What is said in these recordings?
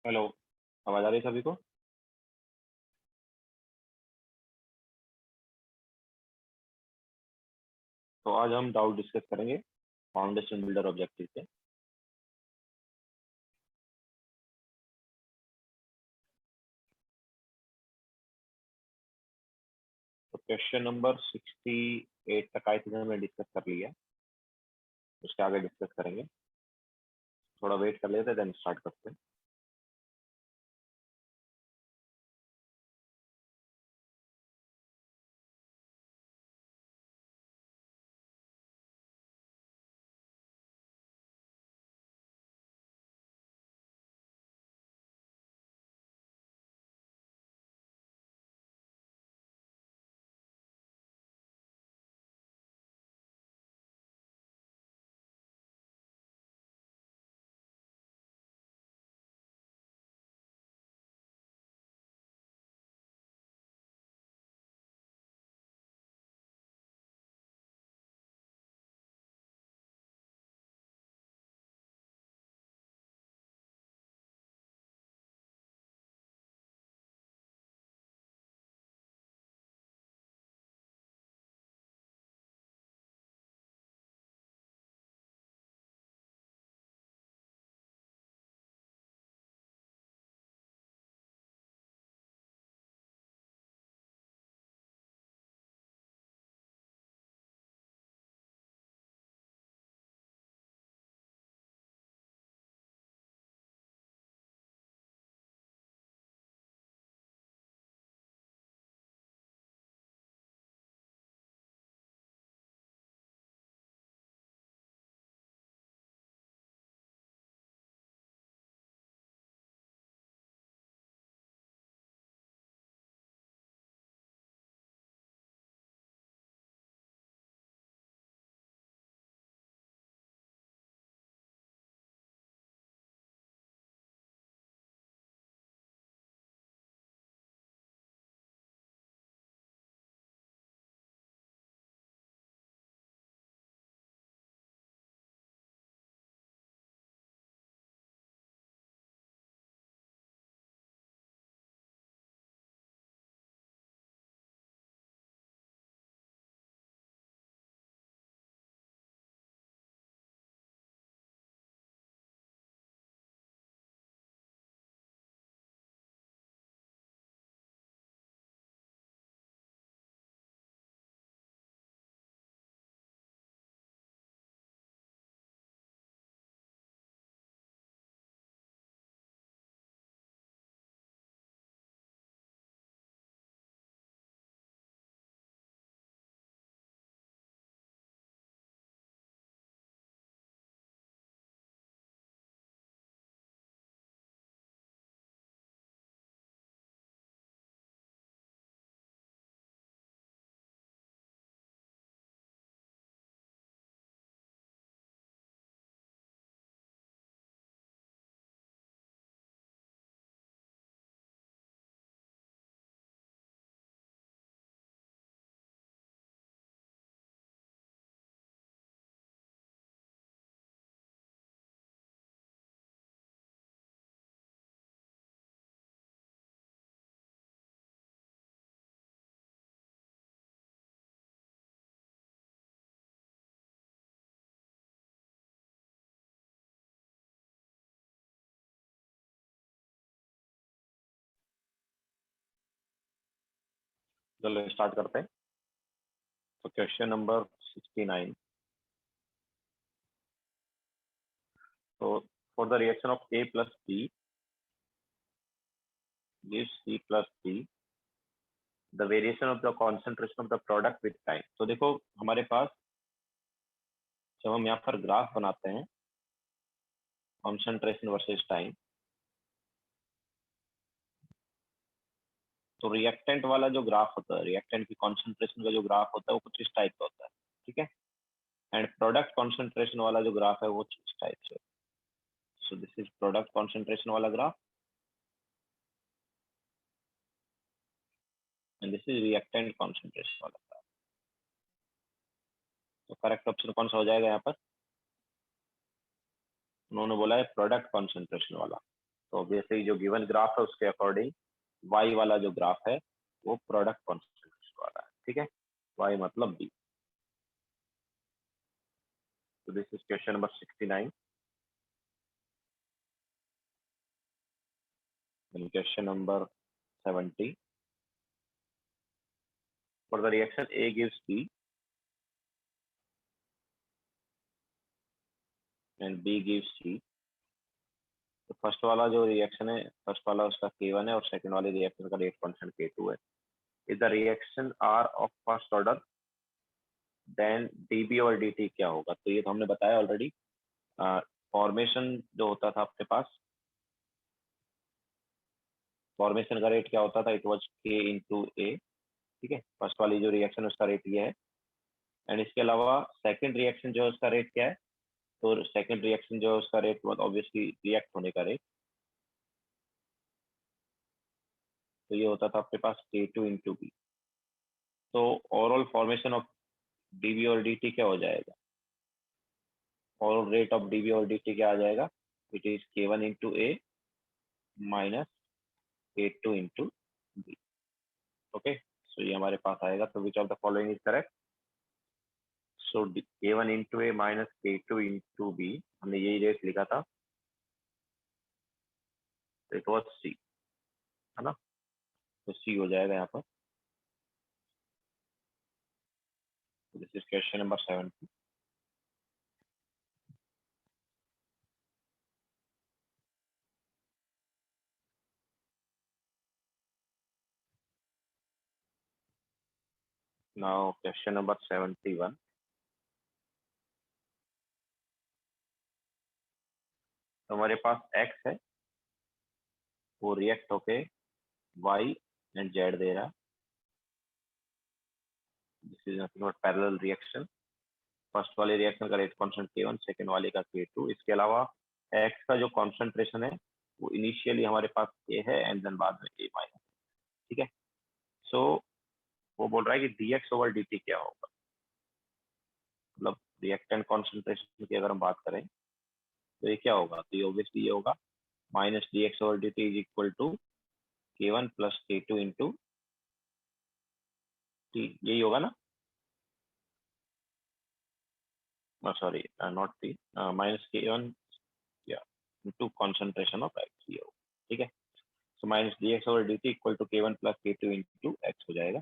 Hello. आवाज आ रही है सभी को? तो आज हम डाउट डिस्कस करेंगे फाउंडेशन बिल्डर ऑब्जेक्टिव से। तो क्वेश्चन नंबर 68 तक आई थिंक हमने डिस्कस कर लिया है। उसके आगे डिस्कस करेंगे। थोड़ा वेट कर लेते हैं, देन स्टार्ट करते हैं। चलो स्टार्ट करते हैं। तो क्वेश्चन नंबर 69। तो for the reaction of A plus B gives C plus D, the variation of the concentration of the product with time। तो देखो हमारे पास जब हम यहाँ पर ग्राफ बनाते हैं कॉन्सेंट्रेशन वर्सेस टाइम, तो रिएक्टेंट वाला जो ग्राफ होता है, रिएक्टेंट की कॉन्सेंट्रेशन का जो ग्राफ होता है वो कुछ इस टाइप का होता है, ठीक है। एंड प्रोडक्ट कॉन्सेंट्रेशन वाला जो ग्राफ है वो इस टाइप से। So this is product concentration वाला graph and this is reactant concentration वाला ग्राफ। तो करेक्ट ऑप्शन कौन सा हो जाएगा यहाँ पर? उन्होंने बोला है प्रोडक्ट कॉन्सेंट्रेशन वाला। तो ऑब्वियसली जो गिवन ग्राफ है उसके अकॉर्डिंग y वाला जो ग्राफ है वो प्रोडक्ट कॉन्सेंट्रेशन वाला है, ठीक है, y मतलब b। So this is question number 69. Then question number 70. For the reaction A gives B and B gives C. तो फर्स्ट वाला जो रिएक्शन है, फर्स्ट वाला उसका K1 है और सेकंड वाले रिएक्शन का रेट कांस्टेंट K2 है। If the reaction are of first order then dB और dt क्या होगा? तो ये तो हमने बताया ऑलरेडी। फॉर्मेशन जो होता था आपके पास, फॉर्मेशन का रेट क्या होता था? It was K into A, ठीक है। फर्स्ट वाली जो रिएक्शन है उसका रेट ये है। एंड इसके अलावा सेकंड रिएक्शन जो है उसका रेट क्या है? तो सेकंड रिएक्शन जो है उसका रेट ऑब्वियसली रिएक्ट होने का रेट, तो ये होता था आपके पास K2 इंटू बी। तो ओवरऑल फॉर्मेशन ऑफ डीबी और dt क्या हो जाएगा? ओवरऑल रेट ऑफ डीबी और dt क्या आ जाएगा? It is K1 into A minus K2 into B. Okay, so ये हमारे पास आएगा। तो which of the following is correct? So K1 into A minus K2 into B, हमने यही रेट लिखा था, इट वॉज सी, है ना। तो सी हो जाएगा यहाँ पर। This is question number 70। Now question number 71। तो हमारे पास x है, वो रिएक्ट होके y एंड z दे रहा है। This is nothing but parallel reaction. First वाले रिएक्शन का रेट कांस्टेंट K1, सेकंड वाले का K2। इसके अलावा x का जो कॉन्सेंट्रेशन है वो इनिशियली हमारे पास A है एंड देन बाद में A माइनस, ठीक है। सो वो बोल रहा है कि dx ओवर dt क्या होगा? मतलब रिएक्टेंट कॉन्सेंट्रेशन की अगर हम बात करें तो ये क्या होगा? तो ये ऑब्वियसली ये होगा minus dx over dt is equal to K1 plus K2 into T, यही होगा ना? Sorry, not T, minus K1 या इंटू कॉन्सेंट्रेशन ऑफ x, ये होगा, ठीक है। So minus dx over dt equal to K1 plus K2 into x हो जाएगा।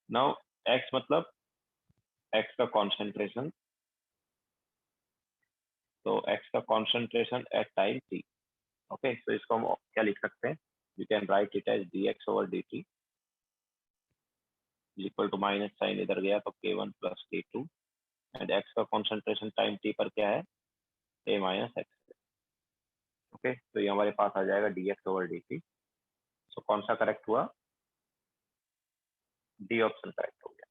नाउ x मतलब x का कॉन्सेंट्रेशन, तो x का concentration at time t। Okay, तो इसको हम क्या लिख सकते हैं? You can write it as dx over dt equal to minus sign इधर गया तो K1 plus K2 and x का कॉन्सेंट्रेशन टाइम t पर क्या है? a minus x। ओके, तो ये हमारे पास आ जाएगा dx ओवर dt। सो कौन सा करेक्ट हुआ? डी ऑप्शन करेक्ट हो गया।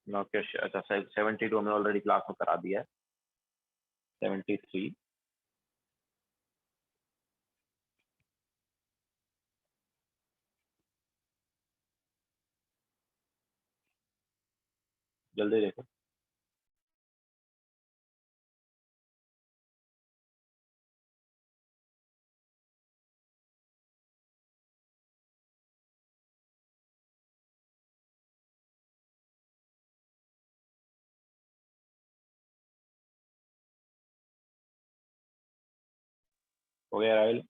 नाउ क्वेश्चन, अच्छा 72 हमने ऑलरेडी क्लास में करा दिया है। 73, जल्दी देखो। हो गया Rahul?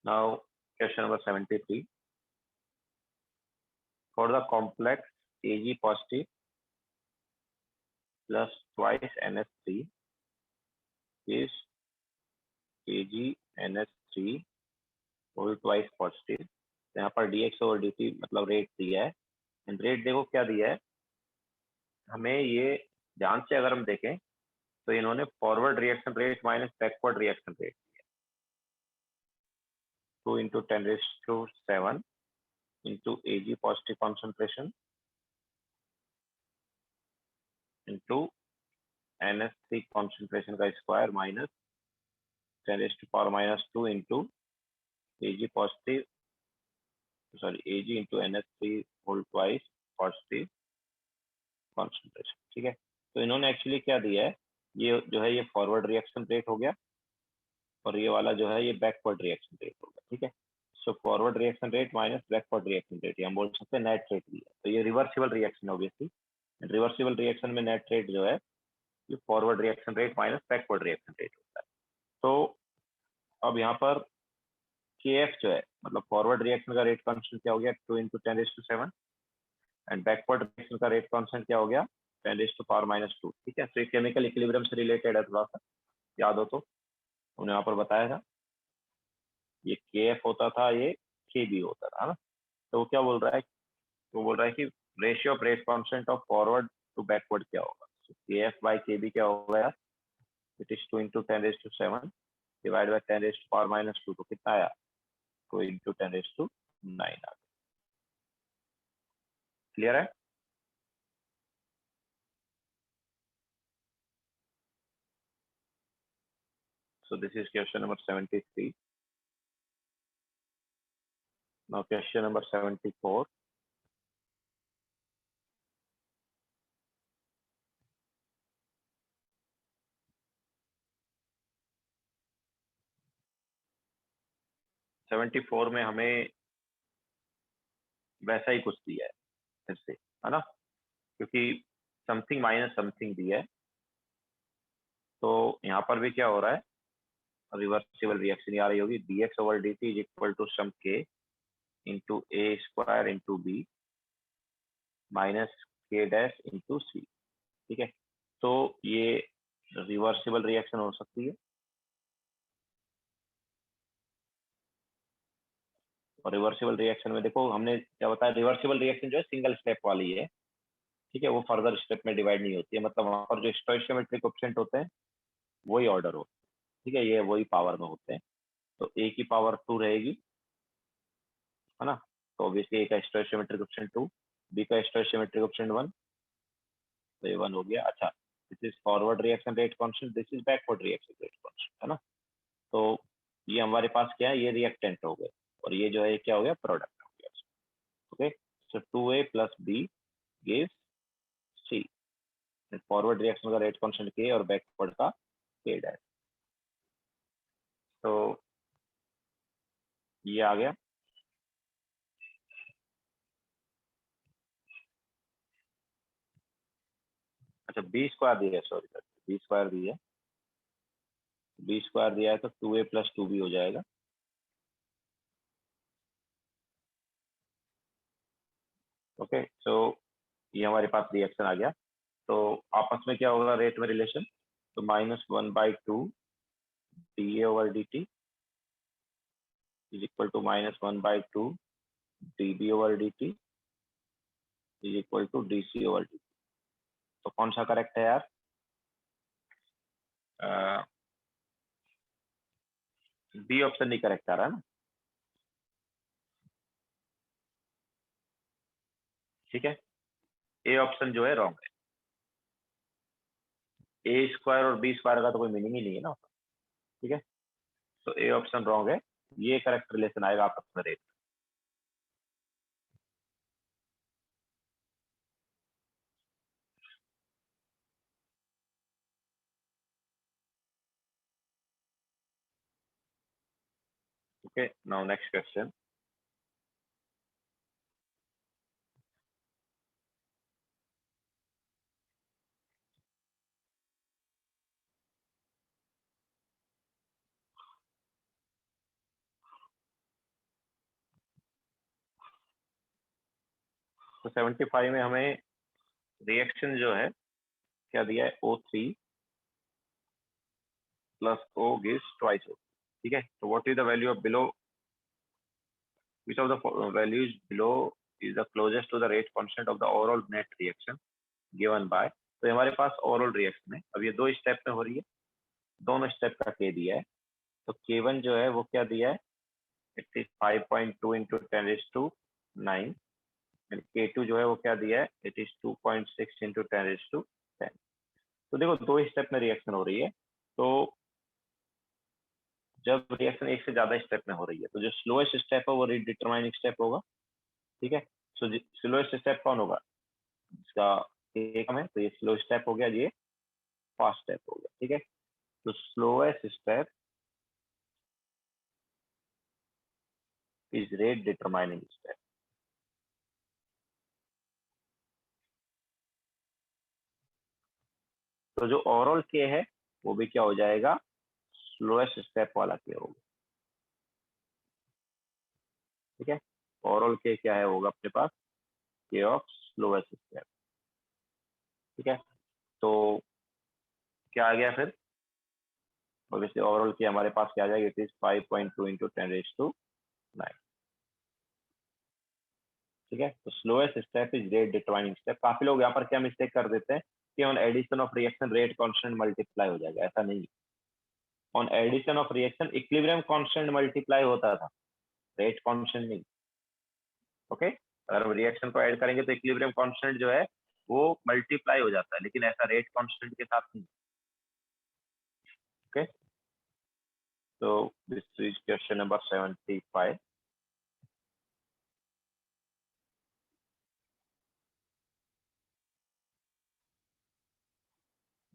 Now question number 73। For the complex Ag positive plus twice NH3 is KgNH3 whole twice positive. यहाँ पर dx ओवर dt मतलब रेट दिया है एंड रेट देखो क्या दिया है हमें। ये ध्यान से अगर हम देखें तो इन्होंने forward reaction rate minus backward reaction rate, 2 into 10 raised to 7 into Ag positive concentration into NH3 concentration का square minus 10 raised to power minus 2 into Ag positive Ag into NH3 whole twice positive concentration। ठीक है, तो इन्होंने actually क्या दिया है, ये जो है ये फॉरवर्ड रिएक्शन रेट हो गया और ये वाला जो है ये बैकवर्ड रिएक्शन रेट हो गया। ठीक है, so forward reaction rate minus backward reaction rate, हम बोल सकते हैं नेट रेट दिया। तो ये reversible reaction obviously, reversible reaction में नेट रेट जो है ये forward reaction rate minus backward reaction rate होता है। तो अब यहाँ पर KF जो है मतलब फॉरवर्ड रिएक्शन का रेट कांस्टेंट क्या हो गया 2 into 10 raised to 7 and backward reaction का रेट कांस्टेंट क्या हो गया 10 raised to power minus 2। ठीक है, तो ये केमिकल इक्विलिब्रियम से रिलेटेड है, थोड़ा सा याद हो तो उन्होंने यहाँ पर बताया था, ये KF होता था, ये KB होता था ना। तो वो क्या बोल रहा है, वो बोल रहा है कि ratio of rate constant of forward to backward क्या होगा। KF by KB क्या होगा यार, it is 2 into 10 raised to 7 divide by 10 raised to power minus 2, तो कितना आया 2 into 10 raised to 9 आ गया। क्लियर है? So this is question number 73. Now question number 74. Seventy four में हमें वैसा ही कुछ दिया है फिर से, है ना, क्योंकि समथिंग माइनस समथिंग दिया है, तो यहाँ पर भी क्या हो रहा है, रिवर्सिबल रिएक्शन आ रही होगी, dx over dt is equal to sum k into a square into b minus k dash into c। ठीक है, तो ये रिवर्सिबल रिएक्शन हो सकती है, और रिवर्सिबल रिएक्शन में देखो हमने क्या बताया, रिवर्सिबल रिएक्शन जो है सिंगल स्टेप वाली है। ठीक है, वो फर्दर स्टेप में डिवाइड नहीं होती है, मतलब वहां पर जो स्टोइशियोमेट्रिक कोएफिशिएंट होते हैं वही ऑर्डर होते हैं। ठीक है, ये वही पावर में होते हैं, तो ए की पावर 2 रहेगी, है ना, तो ऑब्वियसली ए का स्टोइशियोमेट्रिक कोएफिशिएंट 2, बी का स्टोइशियोमेट्रिक कोएफिशिएंट 1, तो ये 1 हो गया। अच्छा, this is forward reaction rate constant, this is backward reaction rate constant, है ना, तो ये हमारे पास क्या है, ये रिएक्टेंट हो गए और ये जो है क्या हो गया, प्रोडक्ट हो गया। ओके, सो 2a plus b gives c, forward reaction का रेट कांस्टेंट k और बैकवर्ड का k डैश, तो ये आ गया। अच्छा, बी स्क्वायर दिया है, सॉरी सर, बी स्क्वायर दिया है, बी स्क्वायर दिया है तो 2a plus 2b हो जाएगा। ओके, सो ये हमारे पास रिएक्शन आ गया, तो आपस में क्या होगा रेट में रिलेशन, तो -1/2 dA over dt is equal to -1/2 dB over dt is equal to dC over dt। तो कौन सा करेक्ट है यार, बी ऑप्शन नहीं करेक्ट आ रहा है ना। ठीक है, ए ऑप्शन जो है रॉन्ग है, ए स्क्वायर और बी स्क्वायर का तो कोई मीनिंग ही नहीं है ना। ठीक है, तो ए ऑप्शन रॉन्ग है, ये करेक्ट रिलेशन आएगा आपस में rate. Okay, now next question. तो 75 में हमें रिएक्शन जो है क्या दिया है, O3 plus O gives twice O। ठीक है, तो what is the value of below, which of the values below is the closest to the rate constant of the overall net reaction given by। तो हमारे पास overall reaction है, अब ये दो step में हो रही है, दोनों स्टेप का के दिया है, तो K1 जो है वो क्या दिया है it is 5.2 into 10⁹ and K2 जो है वो क्या दिया है, इट इज 2.6 इंटू 10⁻10। तो देखो दो स्टेप में रिएक्शन हो रही है, तो जब रिएक्शन एक से ज्यादा स्टेप में हो रही है तो जो स्लोएस्ट स्टेप है वो डिटरमाइनिंग स्टेप होगा, ठीक है। सो स्लोएस्ट स्टेप कौन होगा, इसका एक है, तो ये स्लो स्टेप हो गया, ये फास्ट स्टेप हो गया, ठीक है। तो slowest step is rate determining step. तो जो ओवरऑल के है वो भी क्या हो जाएगा, स्लोएस्ट स्टेप वाला के होगा, ठीक है। ओवरऑल के क्या है होगा अपने पास, के ऑफ स्लोएस्ट स्टेप, ठीक है। तो क्या आ गया फिर, ऑब्वियसली ओवरऑल के हमारे पास क्या आ जाएगा, इट इज 5.2 इंटू 10⁹9, ठीक है। तो slowest step is rate determining step. काफी लोग यहाँ पर क्या मिस्टेक कर देते हैं कि on addition of reaction rate constant multiply हो जाएगा, ऐसा नहीं। On addition of reaction equilibrium constant multiply होता था, रेट कांस्टेंट नहीं, ओके। अगर हम रिएक्शन को ऐड करेंगे तो इक्विलिब्रियम कांस्टेंट जो है वो मल्टीप्लाई हो जाता है, लेकिन ऐसा रेट कांस्टेंट के साथ नहीं, ओके। तो this is question number 75।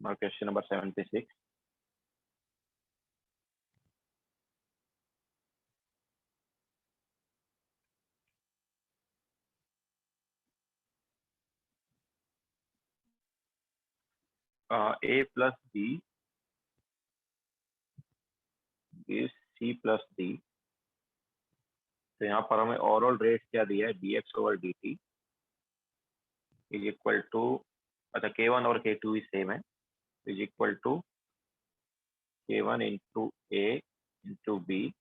Now question number 76. A plus B is C plus D। तो यहाँ पर हमें ओवरऑल रेट क्या दिया है, dx over dt is equal to, अच्छा K1 और K2 भी सेम है, is equal to K1 into A into B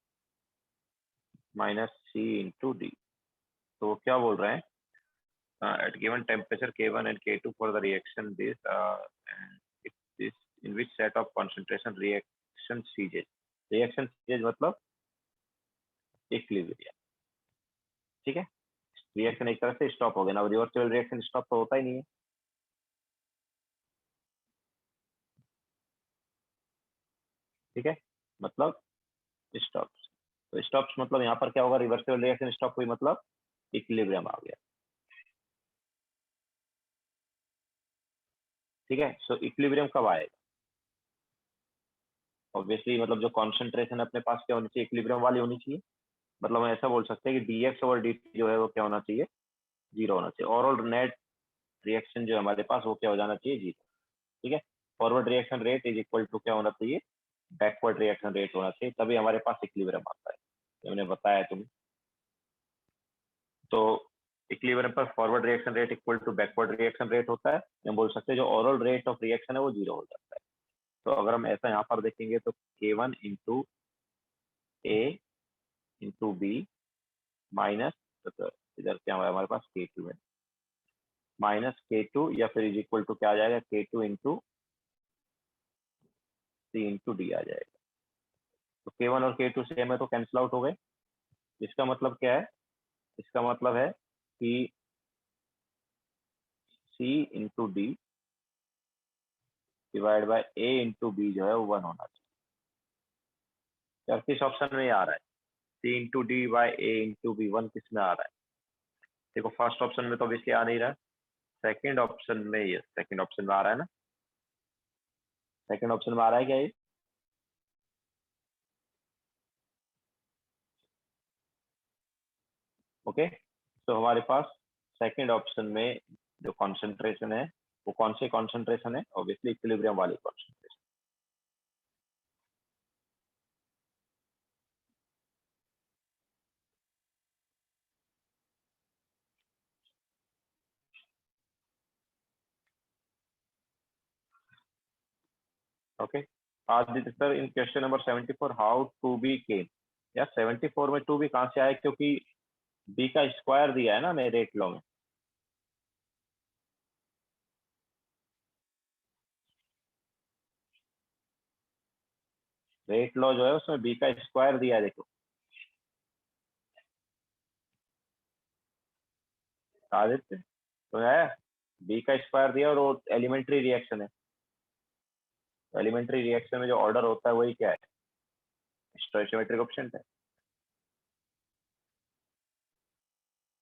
minus C into D। तो वो क्या बोल रहे हैं, at given temperature K1 and K2 for the reaction this if this in which set of concentration reaction ceases। reaction ceases मतलब equilibrium, ठीक है। Reaction एक तरह से स्टॉप हो गया ना, रिवर्सिबल रिएक्शन स्टॉप तो होता ही नहीं है, ठीक है, मतलब स्टॉप्स। तो स्टॉप्स मतलब यहाँ पर क्या होगा, रिवर्सिबल रिएक्शन स्टॉप हुई मतलब इक्विलिब्रियम आ गया, ठीक है। सो इक्विलिब्रियम कब आएगा, ऑब्वियसली मतलब जो कॉन्सेंट्रेशन अपने पास क्या होनी चाहिए, इक्विलिब्रियम वाली होनी चाहिए। मतलब हम ऐसा बोल सकते हैं कि dx ओवर dt जो है वो क्या होना चाहिए, जीरो होना चाहिए। ओवरऑल नेट रिएक्शन जो हमारे पास वो क्या हो जाना चाहिए, जीरो, ठीक है। Forward reaction rate is equal to क्या होना चाहिए, बैकवर्ड रिएक्शन रेट होना चाहिए, तभी हमारे पास इक्विलिब्रियम आता है, ये मैंने बताया तुम्हें। तो इक्विलिब्रियम पर forward reaction rate equal to backward reaction rate होता है, हम बोल सकते हैं जो ओवरऑल रेट ऑफ रिएक्शन है वो जीरो हो जाता है। तो अगर हम ऐसा यहाँ पर देखेंगे तो K1 इंटू ए इंटू बी माइनस, इधर क्या है हमारे पास K2 है, माइनस K2 या फिर इज इक्वल टू क्या आ जाएगा, K2 इंटू सी इंटू डी आ जाएगा। तो K1 और K2 सेम है तो कैंसिल आउट हो गए। इसका मतलब क्या है, इसका मतलब है कि C into D divide by A into B जो है वो 1 होना चाहिए। यार किस ऑप्शन में आ रहा है, C into D by A into B 1 किस में आ रहा है, देखो फर्स्ट ऑप्शन में तो ऑब्वियसली आ नहीं रहा है, सेकंड ऑप्शन में, ये सेकंड ऑप्शन में आ रहा है ना, सेकंड ऑप्शन में आ रहा है क्या ये, ओके। तो हमारे पास सेकंड ऑप्शन में जो कॉन्सेंट्रेशन है वो कौन से कॉन्सेंट्रेशन है, ऑब्वियसली इक्विलिब्रियम वाली concentration, okay. Aditya sir in question number 74 how to be chem, यार 74 में टू बी कहाँ से आया, क्योंकि बी का स्क्वायर दिया है ना मेरे रेट लॉ में, रेट लॉ जो है उसमें बी का स्क्वायर दिया है, देखो आदित्य तो है, बी का स्क्वायर दिया और वो एलिमेंट्री रिएक्शन है। एलिमेंट्री रिएक्शन में जो ऑर्डर होता है वही क्या है, स्टोइचोमेट्रिक कोएफिशिएंट है।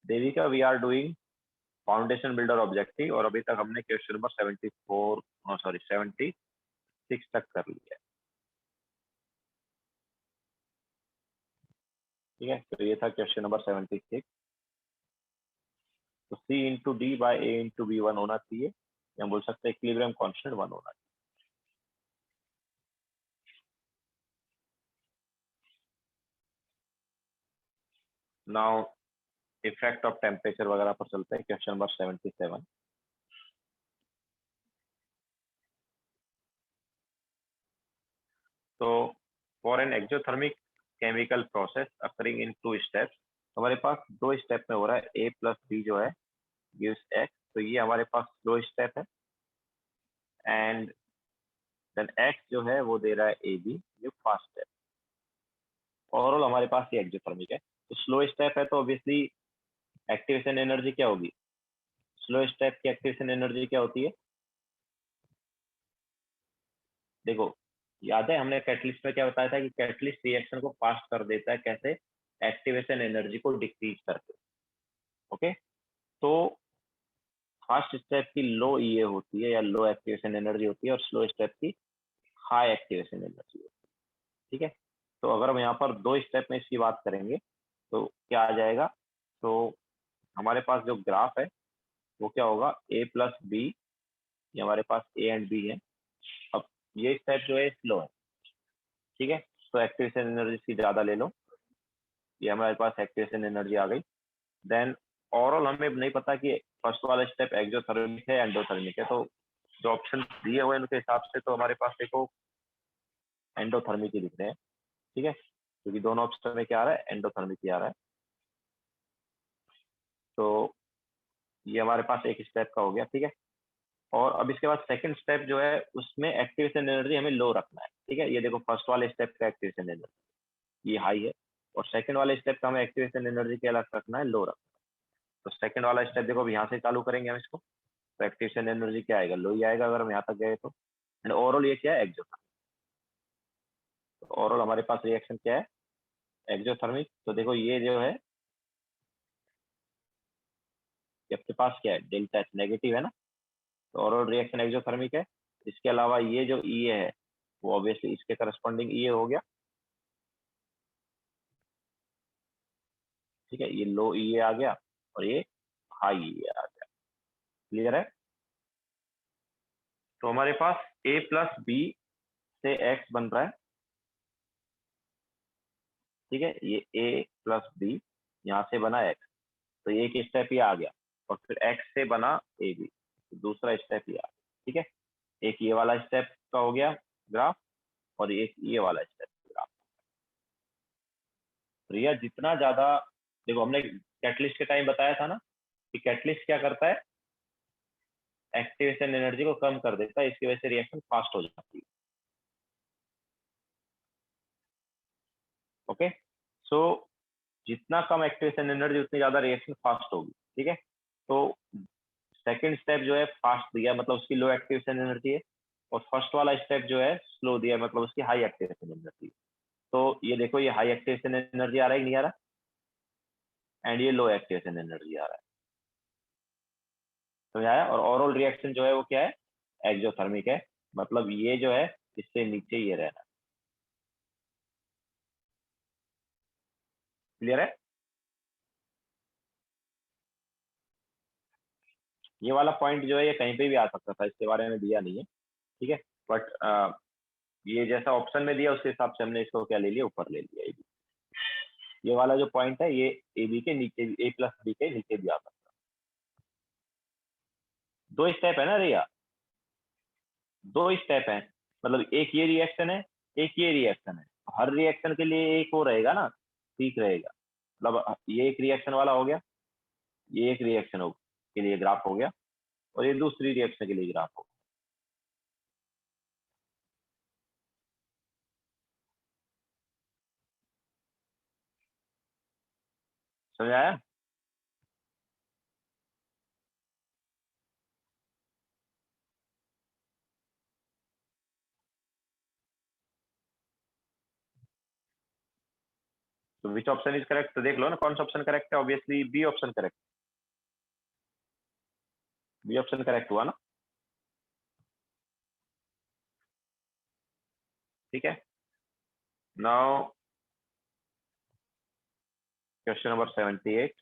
Devika we are doing foundation builder objective और अभी तक हमने क्वेश्चन नंबर 76 तक कर लिया है। ठीक है, तो ये था क्वेश्चन नंबर 76। तो C into D by A into B 1 होना चाहिए, या हम बोल सकते हैं इक्विलिब्रियम कांस्टेंट 1 होना चाहिए। नाउ इफेक्ट ऑफ टेम्परेचर वगैरह पर चलते हैं, क्वेश्चन नंबर 77। तो for an exothermic chemical process occurring in 2 steps, हमारे पास 2 स्टेप में हो रहा है, ए प्लस बी जो है गिव्स एक्स, तो ये हमारे पास स्लो स्टेप है, एंड देन एक्स जो है वो दे रहा है ए बी जो फास्ट स्टेप। ओवरऑल हमारे पास ये एक्सोथर्मिक है। तो स्लो स्टेप है तो ऑब्वियसली एक्टिवेशन एनर्जी क्या होगी, स्लो स्टेप की एक्टिवेशन एनर्जी क्या होती है, देखो याद है हमने कैटलिस्ट में क्या बताया था कि कैटलिस्ट रिएक्शन को फास्ट कर देता है, कैसे, एक्टिवेशन एनर्जी को डिक्रीज करके। ओके, तो फास्ट स्टेप की लो ईए होती है या लो एक्टिवेशन एनर्जी होती है, और स्लो स्टेप की हाई एक्टिवेशन एनर्जी होती है। ठीक है, तो अगर हम यहाँ पर 2 स्टेप में इसकी बात करेंगे तो क्या आ जाएगा, तो हमारे पास जो ग्राफ है वो क्या होगा, ए प्लस बी, ये हमारे पास ए एंड बी है। अब ये स्टेप जो है स्लो है, ठीक है, तो एक्टिवेशन एनर्जी की ज्यादा ले लो, ये हमारे पास एक्टिवेशन एनर्जी आ गई। देन ओवरऑल हमें नहीं पता कि फर्स्ट वाला स्टेप एक्सोथर्मिक है एंडोथर्मिक है, तो जो ऑप्शन दिए हुए हैं उनके हिसाब से तो हमारे पास देखो एंडोथर्मिक ही दिख रहे हैं। ठीक है, क्योंकि दोनों ऑप्शन में क्या आ रहा है, एंडोथर्मिक ही आ रहा है। तो ये हमारे पास एक स्टेप का हो गया। ठीक है, और अब इसके बाद सेकंड स्टेप जो है उसमें एक्टिवेशन एनर्जी हमें लो रखना है। ठीक है, ये देखो फर्स्ट वाले स्टेप का एक्टिवेशन एनर्जी ये हाई है, और सेकंड वाले स्टेप का हमें एक्टिवेशन एनर्जी क्या रखना है, लो रखना है। तो सेकंड वाला स्टेप देखो अब यहाँ से चालू करेंगे हम इसको, तो एक्टिवेशन एनर्जी क्या आएगा, लो ही आएगा अगर हम यहाँ तक गए तो। एंड ओवरऑल ये क्या है, एक्सोथर्मिक। तो ओवरऑल हमारे पास रिएक्शन क्या है, एक्सोथर्मिक। तो देखो ये जो है आपके पास क्या है, डेल्टा एच नेगेटिव है ना, तो ओवरऑल रिएक्शन एक्सोथर्मिक है। इसके अलावा ये जो ई है वो ऑब्वियसली इसके करस्पॉन्डिंग ई हो गया। ठीक है, ये लो ई आ गया और ये हाई ई आ गया। क्लियर है, तो हमारे पास ए प्लस बी से एक्स बन रहा है। ठीक है, ये ए प्लस बी यहाँ से बना एक्स, तो एक स्टेप ये आ गया, और फिर एक्स से बना ए बी, तो दूसरा स्टेप ये आ गया। ठीक है, एक ये वाला स्टेप का हो गया ग्राफ, और एक ये वाला स्टेप ग्राफ। तो यह जितना ज्यादा, देखो हमने कैटलिस्ट के टाइम बताया था ना कि कैटलिस्ट क्या करता है, एक्टिवेशन एनर्जी को कम कर देता है, इसकी वजह से रिएक्शन फास्ट हो जाती है। ओके, सो जितना कम एक्टिवेशन एनर्जी उतनी ज्यादा रिएक्शन फास्ट होगी। ठीक है, तो सेकंड स्टेप जो है फास्ट दिया मतलब उसकी लो एक्टिवेशन एनर्जी है, और फर्स्ट वाला स्टेप जो है स्लो दिया मतलब उसकी हाई एक्टिवेशन एनर्जी। तो ये देखो ये हाई एक्टिवेशन एनर्जी आ रहा है कि नहीं आ रहा, एंड ये लो एक्टिवेशन एनर्जी आ रहा है। समझ आया, और ओवरऑल रिएक्शन जो है वो क्या है, एक्सोथर्मिक है, मतलब ये जो है इससे नीचे ये रहना। क्लियर है, ये वाला पॉइंट जो है ये कहीं पे भी आ सकता था, इसके बारे में दिया नहीं है। ठीक है, बट ये जैसा ऑप्शन में दिया उसके हिसाब से हमने इसको क्या ले लिया, ऊपर ले लिया। ये वाला जो पॉइंट है ये ए बी के नीचे, ए प्लस बी के नीचे भी आ सकता है। 2 स्टेप है ना रिया, 2 स्टेप है, मतलब एक ये रिएक्शन है, एक ये रिएक्शन है, हर रिएक्शन के लिए एक वो रहेगा ना, ठीक रहेगा। मतलब ये एक रिएक्शन वाला हो गया, ये एक रिएक्शन हो के लिए ग्राफ हो गया, और ये दूसरी रिएक्शन के लिए ग्राफ हो गया। समझ आया, तो विच ऑप्शन इज करेक्ट, तो देख लो ना कौन सा ऑप्शन करेक्ट है। Obviously B option correct, B option correct हुआ ना। ठीक है, now question number 78।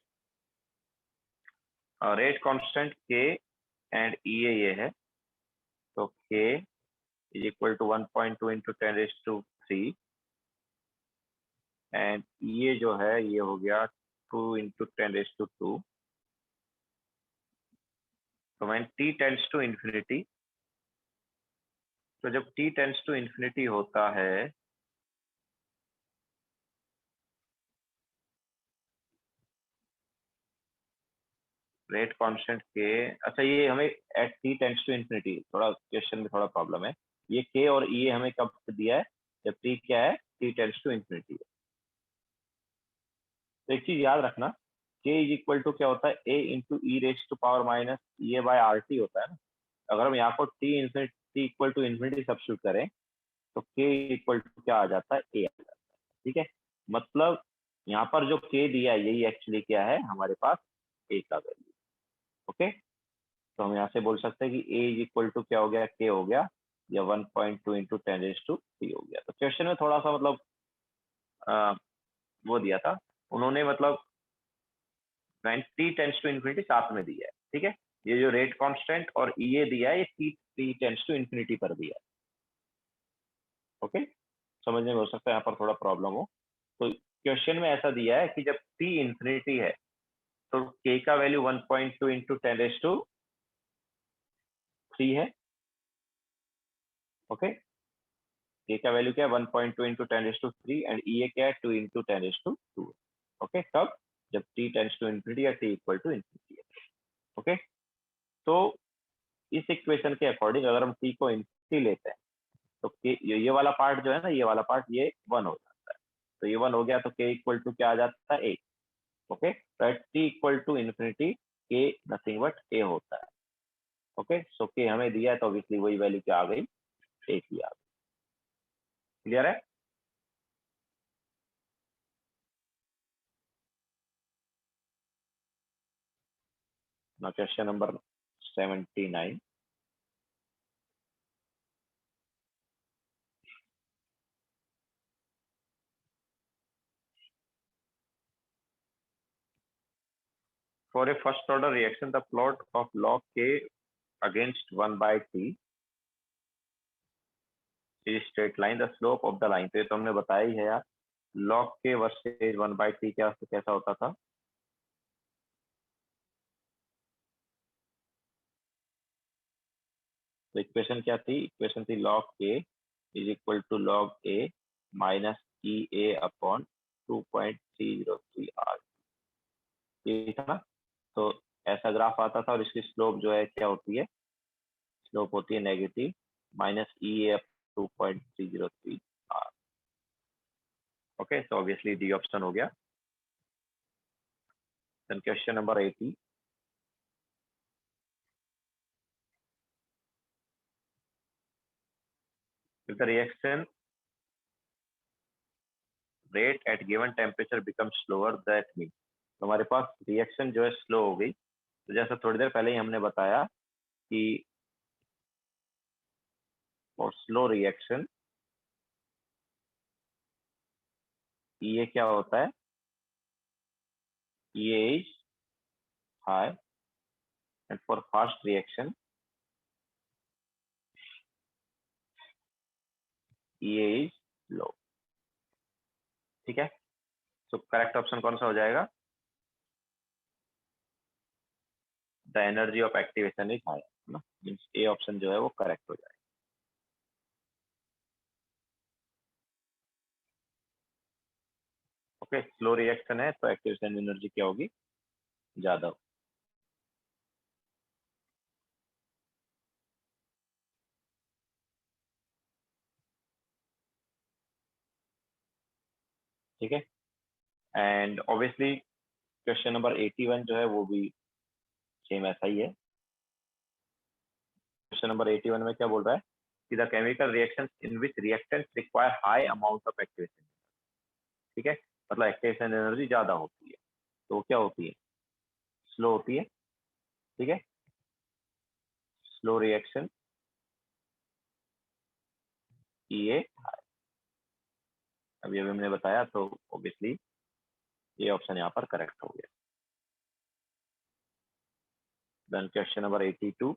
Rate constant K and E ये है, तो K is equal to 1.2 into 10⁻³ and ये जो है ये हो गया 2 इंटू 10⁻²। तो when t tends to infinity, तो जब t टेंड्स टू इंफिनिटी होता है रेट कांस्टेंट के, अच्छा ये हमें at t tends to infinity, थोड़ा क्वेश्चन में थोड़ा प्रॉब्लम है। ये k और e हमें कब दिया है, जब t क्या है, t टेंड्स टू इंफिनिटी। तो एक चीज याद रखना, k इज इक्वल टू क्या होता है, a into E raise to power minus A by R T होता है ना। अगर हम यहाँ को t infinity equal to infinity substitute करें तो k इक्वल टू क्या आ जाता है, a आ जाता है। ठीक है, मतलब यहाँ पर जो k दिया है यही एक्चुअली क्या है हमारे पास, a का वैल्यू। ओके, तो हम यहाँ से बोल सकते हैं कि a इज इक्वल टू क्या हो गया, k हो गया, या 1.2 इंटू 10⁻³ हो गया। तो क्वेश्चन में थोड़ा सा मतलब वो दिया था उन्होंने, मतलब 90 टेंस टू इन्फिनिटी साथ में दिया है। ठीक है, ये जो रेट कांस्टेंट और ये दिया है ये t टेंस टू इन्फिनिटी पर दिया है। ओके, समझने में हो सकता है यहाँ पर थोड़ा प्रॉब्लम हो। तो क्वेश्चन में ऐसा दिया है कि जब t इन्फिनिटी है तो k का वैल्यू 1.2 इंटू 10⁻³ है। ओके, k का वैल्यू क्या है, 1.2 इंटू 10⁻³ एंड ये क्या है, 2 इंटू 10⁻²। ओके, तब जब t टेंस टू इन्फिनिटी या t इक्वल टू इन्फिनिटी है। ओके, तो इस इक्वेशन के अकॉर्डिंग अगर हम t को इन्फिनिटी लेते हैं तो ये वाला पार्ट जो है ना, ये वाला पार्ट ये 1 हो जाता है। तो ये 1 हो गया तो k इक्वल टू क्या आ जाता है, a। Okay, right, t equal to infinity k nothing but a होता है। ओके, सो k हमें दिया है तो ऑब्वियसली वही वैल्यू क्या आ गई, a की आ गई। क्लियर है। ना question number 79। For a first order reaction, the plot of log k against 1 by t is straight line. The slope of the line, तो ये तो हमने बताया ही है यार, log k versus 1 by t क्या कैसा होता था। तो इक्वेशन क्या थी, इक्वेशन थी log k is equal to log a minus E A upon 2.303 r, ये था ना। तो ऐसा ग्राफ आता था और इसकी स्लोप जो है क्या होती है, स्लोप होती है negative minus E A 2.303 r। Okay, तो ऑब्वियसली डी ऑप्शन हो गया। Then question number 80। if the reaction rate at given temperature becomes slower, that means, तो हमारे पास रिएक्शन जो है स्लो हो गई। तो जैसा थोड़ी देर पहले ही हमने बताया कि फॉर स्लो रिएक्शन ये क्या होता है, ये is high and for fast reaction ये इज लो। ठीक है, तो करेक्ट ऑप्शन कौन सा हो जाएगा, the energy of activation is high, ना, मींस ए ऑप्शन जो है वो करेक्ट हो जाएगा। ओके, स्लो रिएक्शन है तो एक्टिवेशन एनर्जी क्या होगी, ज्यादा। ठीक है, एंड ऑब्वियसली क्वेश्चन नंबर 81 जो है वो भी सेम ऐसा ही है। क्वेश्चन नंबर 81 में क्या बोल रहा है कि the chemical reaction in which reactant require high amount of activation. ठीक है, मतलब एक्टिवेशन एनर्जी ज्यादा होती है, तो क्या होती है, स्लो होती है। ठीक है, स्लो रिएक्शन ये अभी अभी हमने बताया, तो ऑब्वियसली ये ऑप्शन यहाँ पर करेक्ट हो गया। Then question number 82।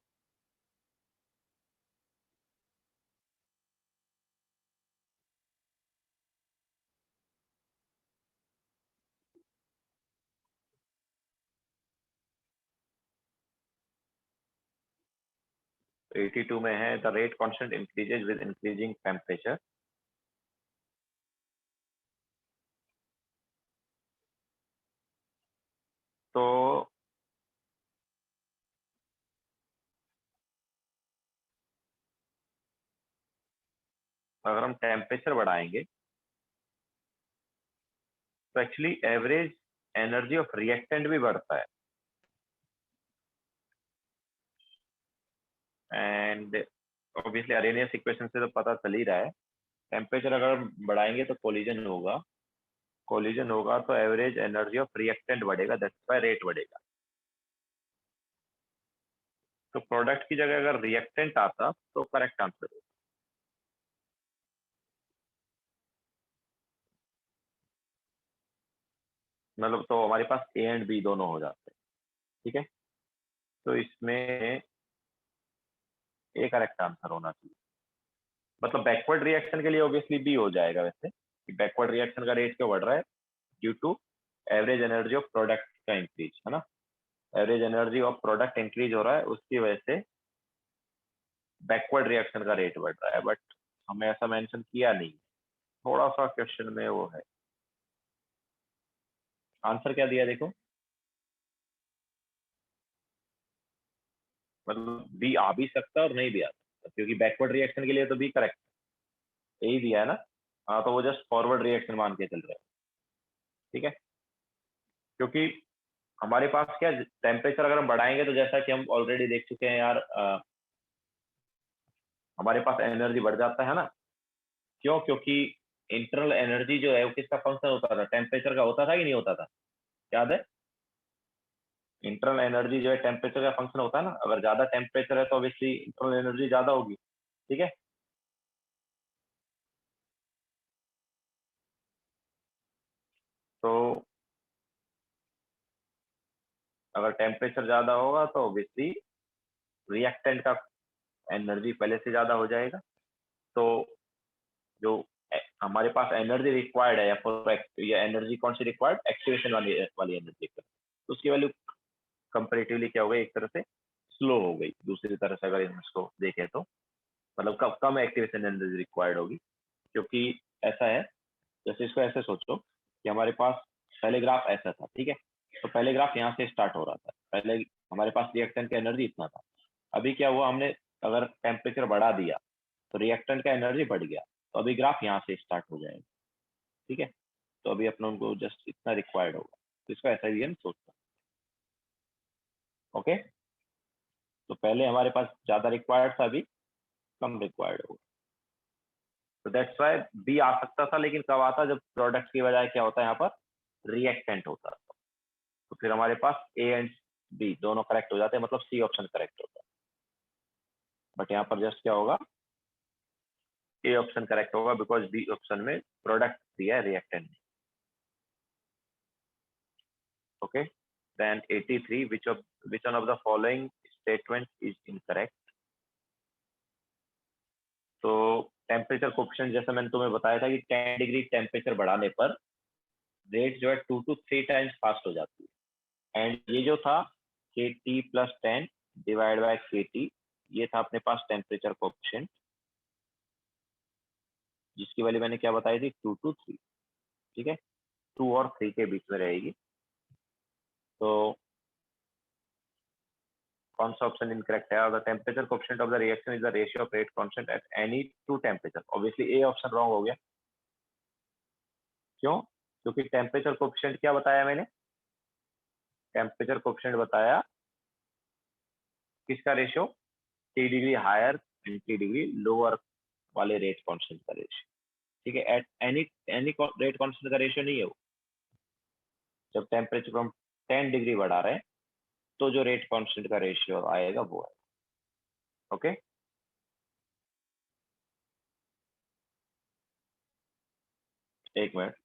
तो 82 में है the rate constant increases with increasing temperature. तो अगर हम टेम्परेचर बढ़ाएंगे तो actually average energy of reactant भी बढ़ता है। एंड ऑब्वियसली अरेनियस इक्वेशन से तो पता चल ही रहा है, टेम्परेचर अगर हम बढ़ाएंगे तो कोलिजन होगा, कोलिजन होगा तो एवरेज एनर्जी ऑफ रिएक्टेंट बढ़ेगा, दैट्स व्हाई रेट बढ़ेगा। तो प्रोडक्ट की जगह अगर रिएक्टेंट आता तो करेक्ट आंसर होगा। मतलब तो हमारे पास ए एंड बी दोनों हो जाते हैं। ठीक है, तो इसमें ए करेक्ट आंसर होना चाहिए। मतलब बैकवर्ड रिएक्शन के लिए ऑब्वियसली बी हो जाएगा वैसे, कि बैकवर्ड रिएक्शन का रेट क्यों बढ़ रहा है, due to average energy of product का इंक्रीज, है ना। Average energy of product increase हो रहा है, उसकी वजह से बैकवर्ड रिएक्शन का रेट बढ़ रहा है, बट हमें ऐसा मेंशन किया नहीं, थोड़ा सा क्वेश्चन में वो है। आंसर क्या दिया देखो, मतलब बी आ भी सकता है और नहीं भी आ सकता, क्योंकि बैकवर्ड रिएक्शन के लिए तो बी करेक्ट यही दिया है ना। हाँ, तो वो जस्ट फॉरवर्ड रिएक्शन मान के चल रहे हैं। ठीक है, क्योंकि हमारे पास क्या, टेम्परेचर अगर हम बढ़ाएंगे तो जैसा कि हम ऑलरेडी देख चुके हैं यार, हमारे पास एनर्जी बढ़ जाता है ना। क्यों, क्योंकि इंटरनल एनर्जी जो है वो किसका फंक्शन होता था, टेम्परेचर का होता था कि नहीं होता था, याद है। इंटरनल एनर्जी जो है टेम्परेचर का फंक्शन होता है ना, अगर ज्यादा टेम्परेचर है तो ऑब्वियसली इंटरनल एनर्जी ज्यादा होगी। ठीक है, तो अगर टेम्परेचर ज्यादा होगा तो ऑब्वियसली रिएक्टेंट का एनर्जी पहले से ज्यादा हो जाएगा। तो जो हमारे पास एनर्जी रिक्वायर्ड है, या फिर ये एनर्जी कौन सी रिक्वायर्ड, एक्टिवेशन वाली वाली एनर्जी, तो उसकी वैल्यू कंपेरेटिवली क्या हो गई, एक तरह से स्लो हो गई। दूसरी तरह से अगर इसको देखें तो मतलब कम एक्टिवेशन एनर्जी रिक्वायर्ड होगी, क्योंकि ऐसा है, जैसे इसको ऐसे सोचो कि हमारे पास पहले ग्राफ ऐसा था। ठीक है, तो पहले ग्राफ यहाँ से स्टार्ट हो रहा था, पहले हमारे पास रिएक्टेंट का एनर्जी इतना था। अभी क्या हुआ, हमने अगर टेम्परेचर बढ़ा दिया तो रिएक्टेंट का एनर्जी बढ़ गया, तो अभी ग्राफ यहाँ से स्टार्ट हो जाएगा। ठीक है, तो अभी अपना उनको जस्ट इतना रिक्वायर्ड होगा, तो इसको ऐसा ही हम सोच सकते हैं। ओके, तो पहले हमारे पास ज्यादा रिक्वायर्ड था, अभी कम रिक्वायर्ड होगा। तो दैट्स वाई बी आ सकता था, लेकिन कब आता, जब प्रोडक्ट की बजाय क्या होता है यहाँ पर रिएक्टेंट होता है। तो फिर हमारे पास ए एंड बी दोनों करेक्ट हो जाते हैं, मतलब सी ऑप्शन करेक्ट होता है। बट यहाँ पर जस्ट क्या होगा, ए ऑप्शन करेक्ट होगा, बिकॉज बी ऑप्शन में प्रोडक्ट दिया है, reactant. Okay, then 83, which one of the following statement is incorrect। तो टेम्परेचर कोफिशिएंट, जैसे मैंने तुम्हें बताया था कि 10 डिग्री टेम्परेचर बढ़ाने पर रेट जो है 2 to 3 टाइम्स फास्ट हो जाती है। एंड ये जो था के टी प्लस 10 डिवाइड बाय के टी, ये था अपने पास टेम्परेचर कोफिशिएंट, जिसकी वैल्यू मैंने क्या बताई थी, 2 to 3। ठीक है, 2 और 3 के बीच में रहेगी। तो कौन सा ऑप्शन इनकरेक्ट है, the temperature coefficient of the reaction is the ratio of rate constant at any two temperature. Obviously A option wrong हो गया। क्यों, क्योंकि टेम्परेचर कोफिशिएंट क्या बताया मैंने, टेम्परेचर कोफिशिएंट बताया किसका ratio, T degree higher and T degree lower वाले रेट कांस्टेंट का रेशियो। ठीक है, at any any rate constant का रेशियो नहीं है वो, जब टेम्परेचर को हम 10 डिग्री बढ़ा रहे हैं तो जो रेट कांस्टेंट का रेशियो आएगा वो है। ओके, एक minute.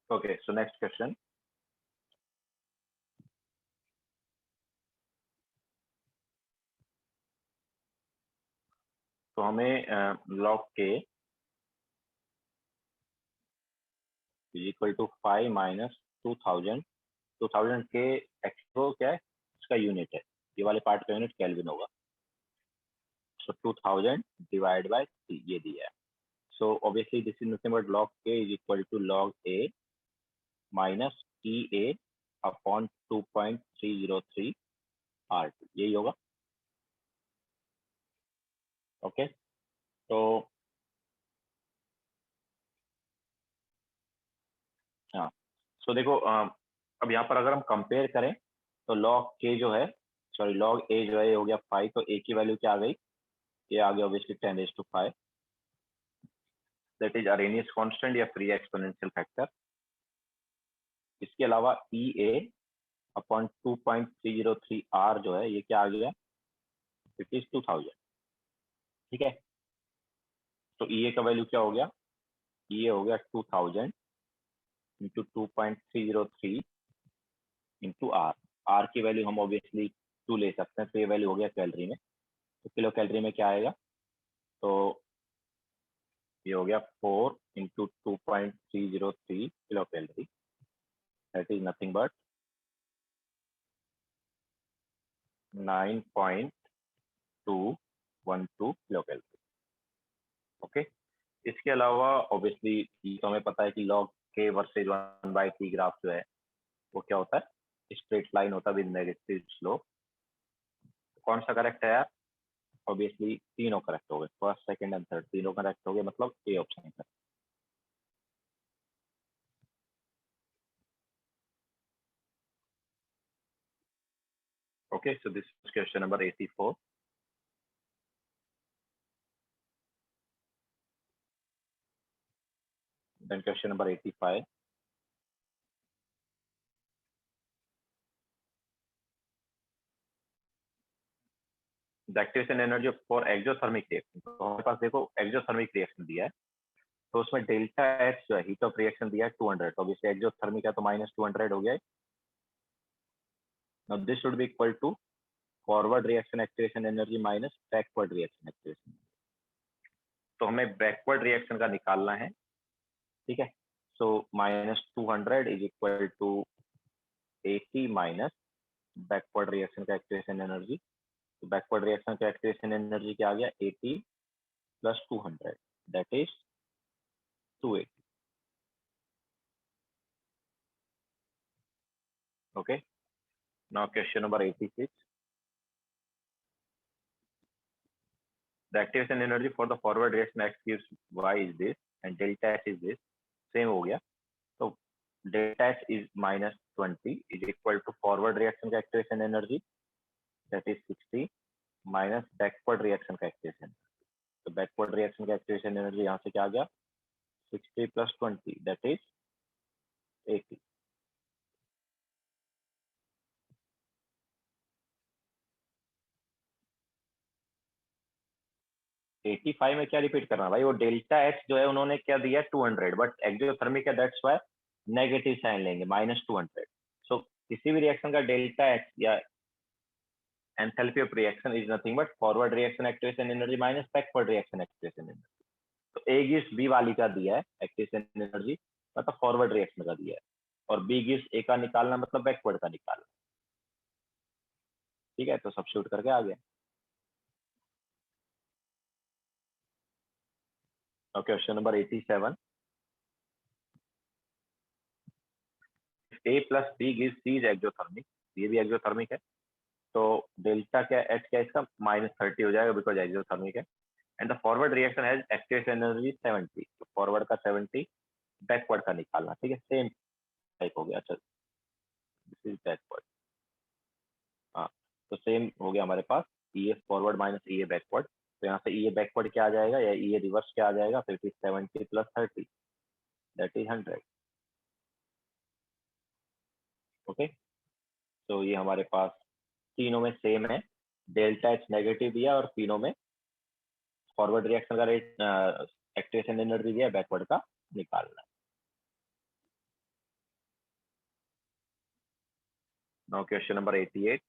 Okay, so next question. तो हमें log k is equal to 5 minus 2000। 2000 के एक्सो क्या है, इसका यूनिट है, ये वाले पार्ट का यूनिट केल्विन होगा। सो 2000 डिवाइड बाय 3 ये दिया है। So obviously this is nothing but log k is equal to log a minus E A upon 2.303 R, यही होगा। ओके, तो हाँ, सो देखो अब यहाँ पर अगर हम कंपेयर करें तो log k जो है, सॉरी log a जो है ये हो गया 5, तो a की वैल्यू क्या आ गई, ये आ गया obviously 10⁵ that is Arrhenius constant या फ्री एक्सपोनेंशियल फैक्टर। इसके अलावा ई ए अपॉन 2.303 आर जो है ये क्या आ गया, इट इज 2000। ठीक है, तो ई ए का वैल्यू क्या हो गया, ई ए हो गया 2000 इंटू 2.303 इंटू आर। आर की वैल्यू हम ऑब्वियसली 2 ले सकते हैं, तो ये वैल्यू हो गया कैलोरी में। तो किलो कैलोरी में क्या आएगा, तो ये हो गया 4 into 2.303 kilo calorie. that is nothing but 9.212 kilocalorie. Okay, इसके अलावा ऑब्वियसली तो हमें पता है कि log k versus 1/t graph जो है वो क्या होता है, स्ट्रेट लाइन होता है विद नेगेटिव स्लोप। कौन सा करेक्ट है यार? ऑब्वियसली तीनों करेक्ट हो गए, फर्स्ट सेकंड एंड थर्ड तीनों करेक्ट हो गए, मतलब ए ऑप्शन है। Okay, so this is question number 84. Then question number 85. The activation energy for exothermic reaction. तो हमारे पास देखो exothermic reaction दिया है, तो उसमें डेल्टा एच जो है हीट ऑफ रिएक्शन दिया है 200, तो ऑब्वियसली एक्सोथर्मिक है तो -200 हो गया है। Now this should be equal to forward reaction activation energy minus backward reaction activation. तो हमें बैकवर्ड रिएक्शन का निकालना है, ठीक है। So -200 is equal to 80 minus backward reaction का एक्टिवेशन एनर्जी। तो बैकवर्ड रिएक्शन का एक्टिवेशन एनर्जी क्या आ गया, 80 plus 200 that is 280। Okay, now question number 86. The activation energy for the forward reaction x gives y is this and delta h is this, same हो गया। तो delta h is -20 is equal to forward reaction का activation energy that is 60 minus backward reaction का activation। तो backward reaction का activation energy यहाँ से क्या आ गया, 60 plus 20 that is 80। Eighty five में क्या रिपीट करना भाई, वो डेल्टा एच जो है उन्होंने क्या दिया 200, बट एक्सोथर्मिक है दैट्स व्हाई नेगेटिव साइन लेंगे -200। सो किसी भी रिएक्शन का डेल्टा एच या enthalpy of reaction is nothing but forward reaction activation energy minus backward reaction activation energy. तो ए गिव्स बी वाली का दिया है एक्टिवेशन एनर्जी, मतलब फॉरवर्ड रिएक्शन का दिया है, और बी गिव्स ए का निकालना मतलब बैकवर्ड का निकालना। ठीक है, तो सब्स्टिट्यूट करके आ गया। Question number 87। A plus B gives C is exothermic, ये भी एक्सोथर्मिक है, तो डेल्टा क्या एच क्या इसका -30 हो जाएगा बिकॉज एक्सोथर्मिक है। And the forward reaction has activation energy 70, तो फॉरवर्ड का 70, बैकवर्ड का निकालना। ठीक है, सेम टाइप हो गया। अच्छा, दिस इज बैकवर्ड। हाँ, तो सेम हो गया हमारे पास, ई A forward minus E A backward. तो यहाँ से ई ए बैकवर्ड क्या आ जाएगा या ई ए रिवर्स क्या आ जाएगा, फिर 70 प्लस 30 दैट इज 100। ओके, तो ये हमारे पास तीनों में सेम है, डेल्टा एच नेगेटिव दिया और तीनों में फॉरवर्ड रिएक्शन का रेट एक्टिवेशन एनर्जी दिया, बैकवर्ड का निकालना है। Now question number 88।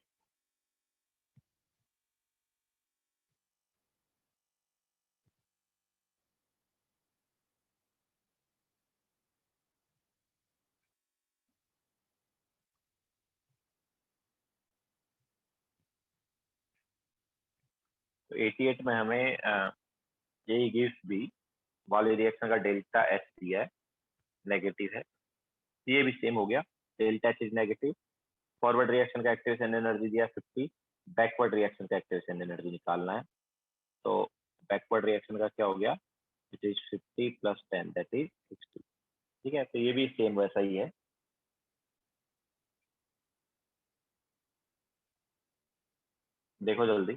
तो 88 में हमें ए गिव्स बी वाले रिएक्शन का डेल्टा एच दिया है, नेगेटिव है, ये भी सेम हो गया, delta H is negative, forward reaction का एक्टिवेशन एनर्जी दिया 50, बैकवर्ड रिएक्शन का एक्टिवेशन एनर्जी निकालना है। तो बैकवर्ड रिएक्शन का क्या हो गया, it is 50 plus 10 that is 60। ठीक है, तो ये भी सेम वैसा ही है। देखो जल्दी।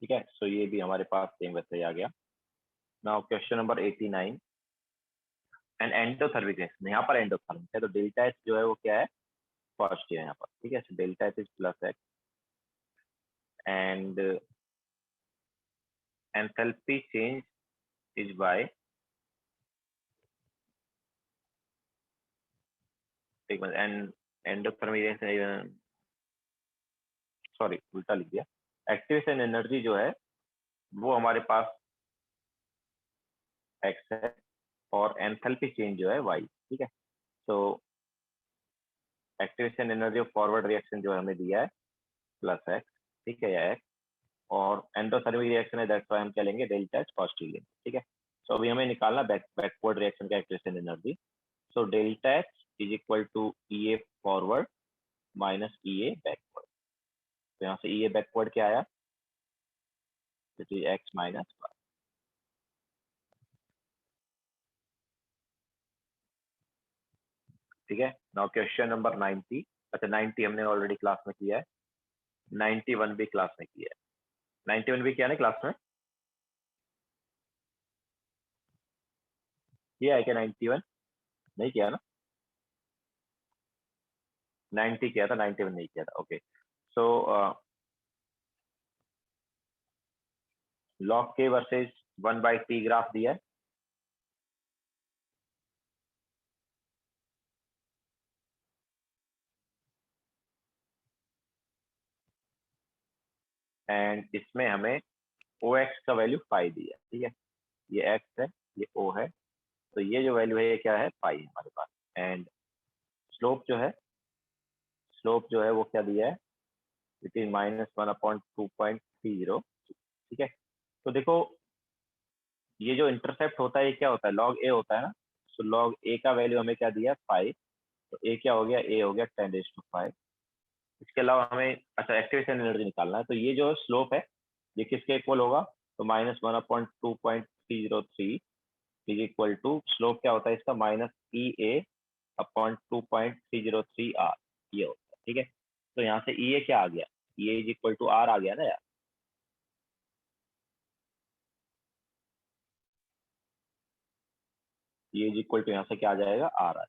ठीक है, सो ये भी हमारे पास सेम वैसे ही आ गया। Now question number 89। And endothermic reaction, यहाँ पर एंडोथर्मिक है, तो डेल्टा एच जो है वो क्या है, पॉजिटिव है यहाँ पर। ठीक है, delta H is plus x and enthalpy change is by endothermic reaction, sorry उल्टा लिख दिया, एक्टिवेशन एनर्जी जो है वो हमारे पास x है और एंथैल्पी चेंज जो है y, ठीक है। तो activation energy of forward reaction जो हमें दिया है प्लस x, ठीक है, या x, और एंडोथर्मिक रिएक्शन है, दैट्स व्हाई हम क्या लेंगे, डेल्टा एच पॉजिटिव लेंगे, ठीक है। तो अभी हमें निकालना बैकवर्ड रिएक्शन का activation energy. So delta H is equal to E A forward minus E A backward. तो यहाँ से ई ए बैकवर्ड क्या आया, it is X minus Y, ठीक है। Now question number 90। अच्छा 90 हमने ऑलरेडी क्लास में किया है, 91 भी क्लास में किया है। 91 भी किया ना क्लास में, किया है क्या 91? नहीं किया ना, 90 किया था, 91 नहीं किया था, ओके। सो लॉग के वर्सेज 1/t ग्राफ दिया है, एंड इसमें हमें ओ एक्स का वैल्यू 5 दिया है, ठीक है। ये एक्स है, ये ओ है, तो ये जो वैल्यू है ये क्या है, 5 हमारे पास। एंड स्लोप जो है वो क्या दिया है, इट इज -1/2.30, ठीक है। तो देखो ये जो इंटरसेप्ट होता है ये क्या होता है, लॉग ए होता है ना। तो लॉग ए का वैल्यू हमें क्या दिया है, 5। तो ए क्या हो गया, ए हो गया 10⁵ इसके अलावा हमें अच्छा एक्टिवेशन एनर्जी निकालना है। तो ये जो स्लोप है ये किसके इक्वल होगा, तो -1/2.303 इज इक्वल टू स्लोप क्या होता है इसका, -EA/2.303 आर, ये होता है, ठीक है। तो यहाँ से ई ए क्या आ गया, ई ए इज इक्वल टू आर आ गया ना यार। ई इज इक्वल टू यहाँ से क्या आ जाएगा, आर आ जाएगा।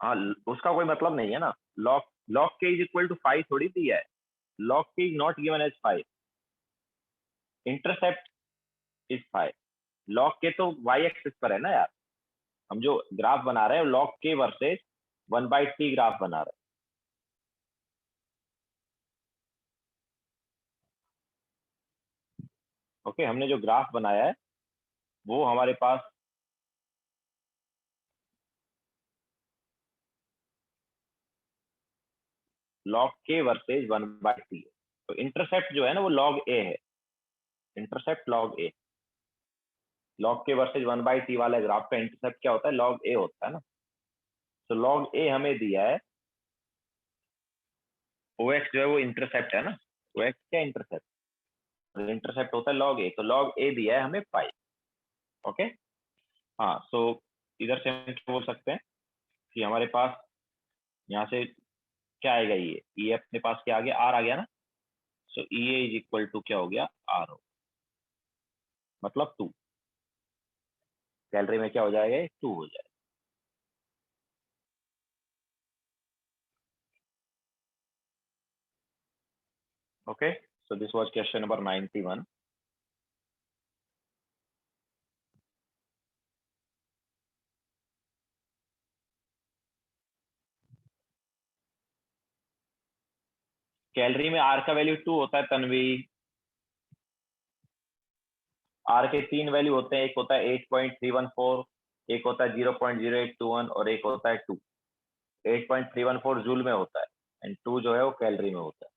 हाँ उसका कोई मतलब नहीं है ना, log log K is equal to 5 थोड़ी दिया है, log K is not given as 5, intercept is 5। Log K तो वाई एक्सिस पर है ना यार, हम जो ग्राफ बना रहे हैं लॉग के वर्सेज 1/t ग्राफ बना रहे हैं। ओके हमने जो ग्राफ बनाया है वो हमारे पास लॉग के वर्सेज 1/t है। तो इंटरसेप्ट जो है ना वो लॉग ए है, इंटरसेप्ट लॉग ए, लॉग के वर्सेज 1/t वाले ग्राफ का इंटरसेप्ट क्या होता है, लॉग ए होता है ना। तो लॉग ए हमें दिया है, ओ एक्स जो है वो इंटरसेप्ट है ना, ओ एक्स क्या इंटरसेप्ट, इंटरसेप्ट होता है लॉग ए, तो लॉग ए दिया है हमें 5। ओके हाँ, सो इधर से हम क्या बोल सकते हैं कि हमारे पास यहाँ से क्या आएगा, ये अपने पास क्या आ गया, आर आ गया ना। सो ई ए इज इक्वल टू क्या हो गया, आर हो, मतलब 2 कैलोरी में क्या हो जाएगा, 2 हो जाएगा। Okay so this was question number 91। Calorie में आर का वैल्यू 2 होता है तन्वी, आर के 3 वैल्यू होते हैं, एक होता है 8.314, एक होता है 0.0821 और एक होता है 2। 8.314 जूल में होता है एंड 2 जो है वो कैलोरी में होता है।